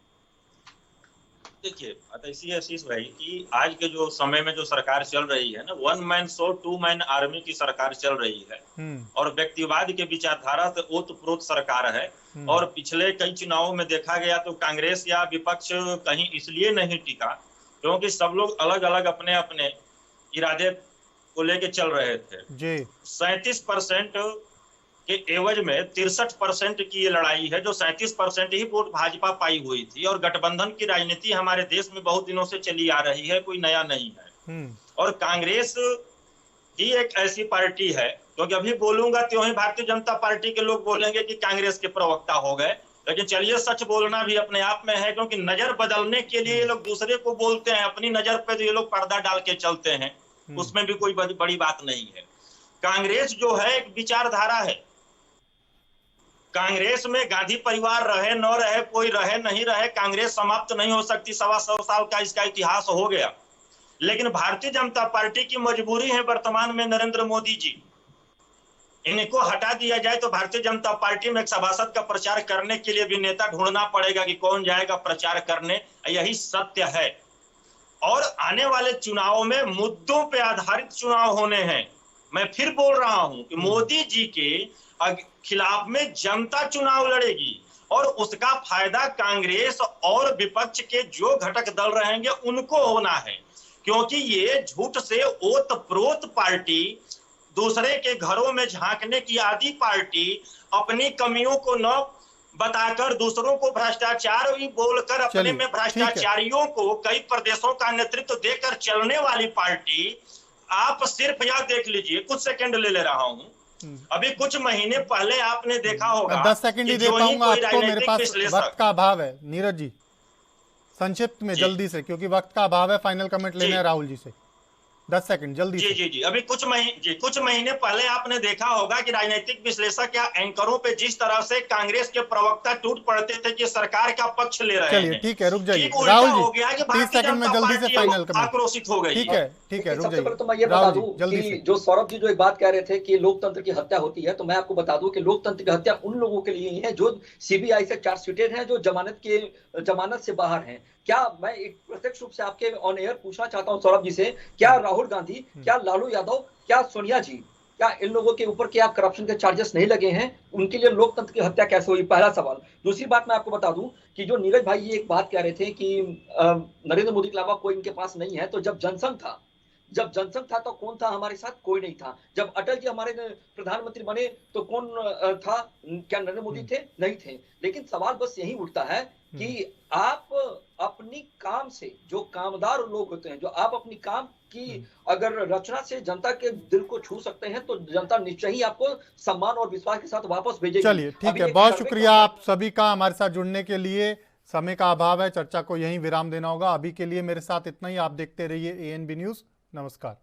देखिए, बात ऐसी है आशीष भाई कि आज के जो समय में जो सरकार चल रही है ना, 1 मैन शो 2 मैन आर्मी की सरकार चल रही है और व्यक्तिवाद के विचारधारा से ओतप्रोत सरकार है। और पिछले कई चुनावों में देखा गया तो कांग्रेस या विपक्ष कहीं इसलिए नहीं टिका क्योंकि सब लोग अलग अलग अपने अपने इरादे को लेके चल रहे थे जी। 37% के एवज में 63% की ये लड़ाई है, जो 37% ही वोट भाजपा पाई हुई थी। और गठबंधन की राजनीति हमारे देश में बहुत दिनों से चली आ रही है, कोई नया नहीं है। और कांग्रेस ही एक ऐसी पार्टी है, क्योंकि अभी बोलूंगा तो ही भारतीय जनता पार्टी के लोग बोलेंगे कि कांग्रेस के प्रवक्ता हो गए, लेकिन चलिए सच बोलना भी अपने आप में है, क्योंकि नजर बदलने के लिए ये लोग दूसरे को बोलते हैं, अपनी नजर पे तो ये लोग पर्दा डाल के चलते हैं, उसमें भी कोई बड़ी बात नहीं है। कांग्रेस जो है एक विचारधारा है। कांग्रेस में गांधी परिवार रहे न रहे, कोई रहे नहीं रहे, कांग्रेस समाप्त नहीं हो सकती। 125 साल का इसका इतिहास हो गया। लेकिन भारतीय जनता पार्टी की मजबूरी है वर्तमान में नरेंद्र मोदी जी, इनको हटा दिया जाए तो भारतीय जनता पार्टी में एक सभासद का प्रचार करने के लिए भी नेता ढूंढना पड़ेगा कि कौन जाएगा प्रचार करने, यही सत्य है। और आने वाले चुनावों में मुद्दों पे आधारित चुनाव होने हैं। मैं फिर बोल रहा हूं कि मोदी जी के खिलाफ में जनता चुनाव लड़ेगी और उसका फायदा कांग्रेस और विपक्ष के जो घटक दल रहेंगे उनको होना है, क्योंकि ये झूठ से ओत-प्रोत पार्टी, दूसरे के घरों में झांकने की आदि पार्टी, अपनी कमियों को न बताकर दूसरों को भ्रष्टाचार ही बोलकर अपने में भ्रष्टाचारियों को कई प्रदेशों का नेतृत्व देकर चलने वाली पार्टी। आप सिर्फ यह देख लीजिए, कुछ सेकंड ले रहा हूं, अभी कुछ महीने पहले आपने देखा होगा, 10 सेकंड ही दे पाऊंगा आपको, मेरे पास वक्त का अभाव है। नीरज जी संक्षिप्त में जल्दी से, क्योंकि वक्त का अभाव है, फाइनल कमेंट लेने हैं राहुल जी से। 10 सेकंड जल्दी से। जी अभी कुछ महीने पहले आपने देखा होगा कि राजनीतिक विश्लेषक या एंकरों पे जिस तरह से कांग्रेस के प्रवक्ता टूट पड़ते थे कि सरकार का पक्ष ले रहे हैं। चलिए ठीक है, रुक जाइए राहुल राहुल हो गया कि 30 सेकंड में जल्दी से फाइनल कमेंट। आक्रोशित हो गई। ठीक है रुक सबसे जाइए। पहले तो मैं ये बता दूं कि जो सौरभ जी जो एक बात कह रहे थे कि लोकतंत्र की हत्या होती है, तो मैं आपको बता दूं कि लोकतंत्र की हत्या उन लोगों के लिए ही है जो सीबीआई से चार्जशीटेड हैं, जो जमानत से बाहर हैं। क्या मैं एक प्रत्यक्ष रूप से आपके ऑन एयर पूछना चाहता हूं सौरभ जी से, क्या राहुल गांधी, क्या लालू यादव, क्या सोनिया जी, क्या इन लोगों के ऊपर क्या करप्शन के चार्जेस नहीं लगे हैं? उनके लिए लोकतंत्र की हत्या कैसे हुई? पहला सवाल। दूसरी बात मैं आपको बता दूं कि जो नीरज भाई ये एक बात कह रहे थे कि नरेंद्र मोदी के अलावा कोई इनके पास नहीं है, तो जब जनसंघ था तो कौन था हमारे साथ? कोई नहीं था। जब अटल जी हमारे प्रधानमंत्री बने तो कौन था? क्या नरेंद्र मोदी थे? नहीं थे। लेकिन सवाल बस यही उठता है कि आप अपनी काम से, जो कामदार लोग होते हैं, जो आप अपनी काम की अगर रचना से जनता के दिल को छू सकते हैं, तो जनता निश्चय ही आपको सम्मान और विश्वास के साथ वापस भेजेगी। चलिए ठीक है, बहुत शुक्रिया आप सभी का हमारे साथ जुड़ने के लिए। समय का अभाव है, चर्चा को यहीं विराम देना होगा। अभी के लिए मेरे साथ इतना ही। आप देखते रहिए ANB न्यूज। नमस्कार।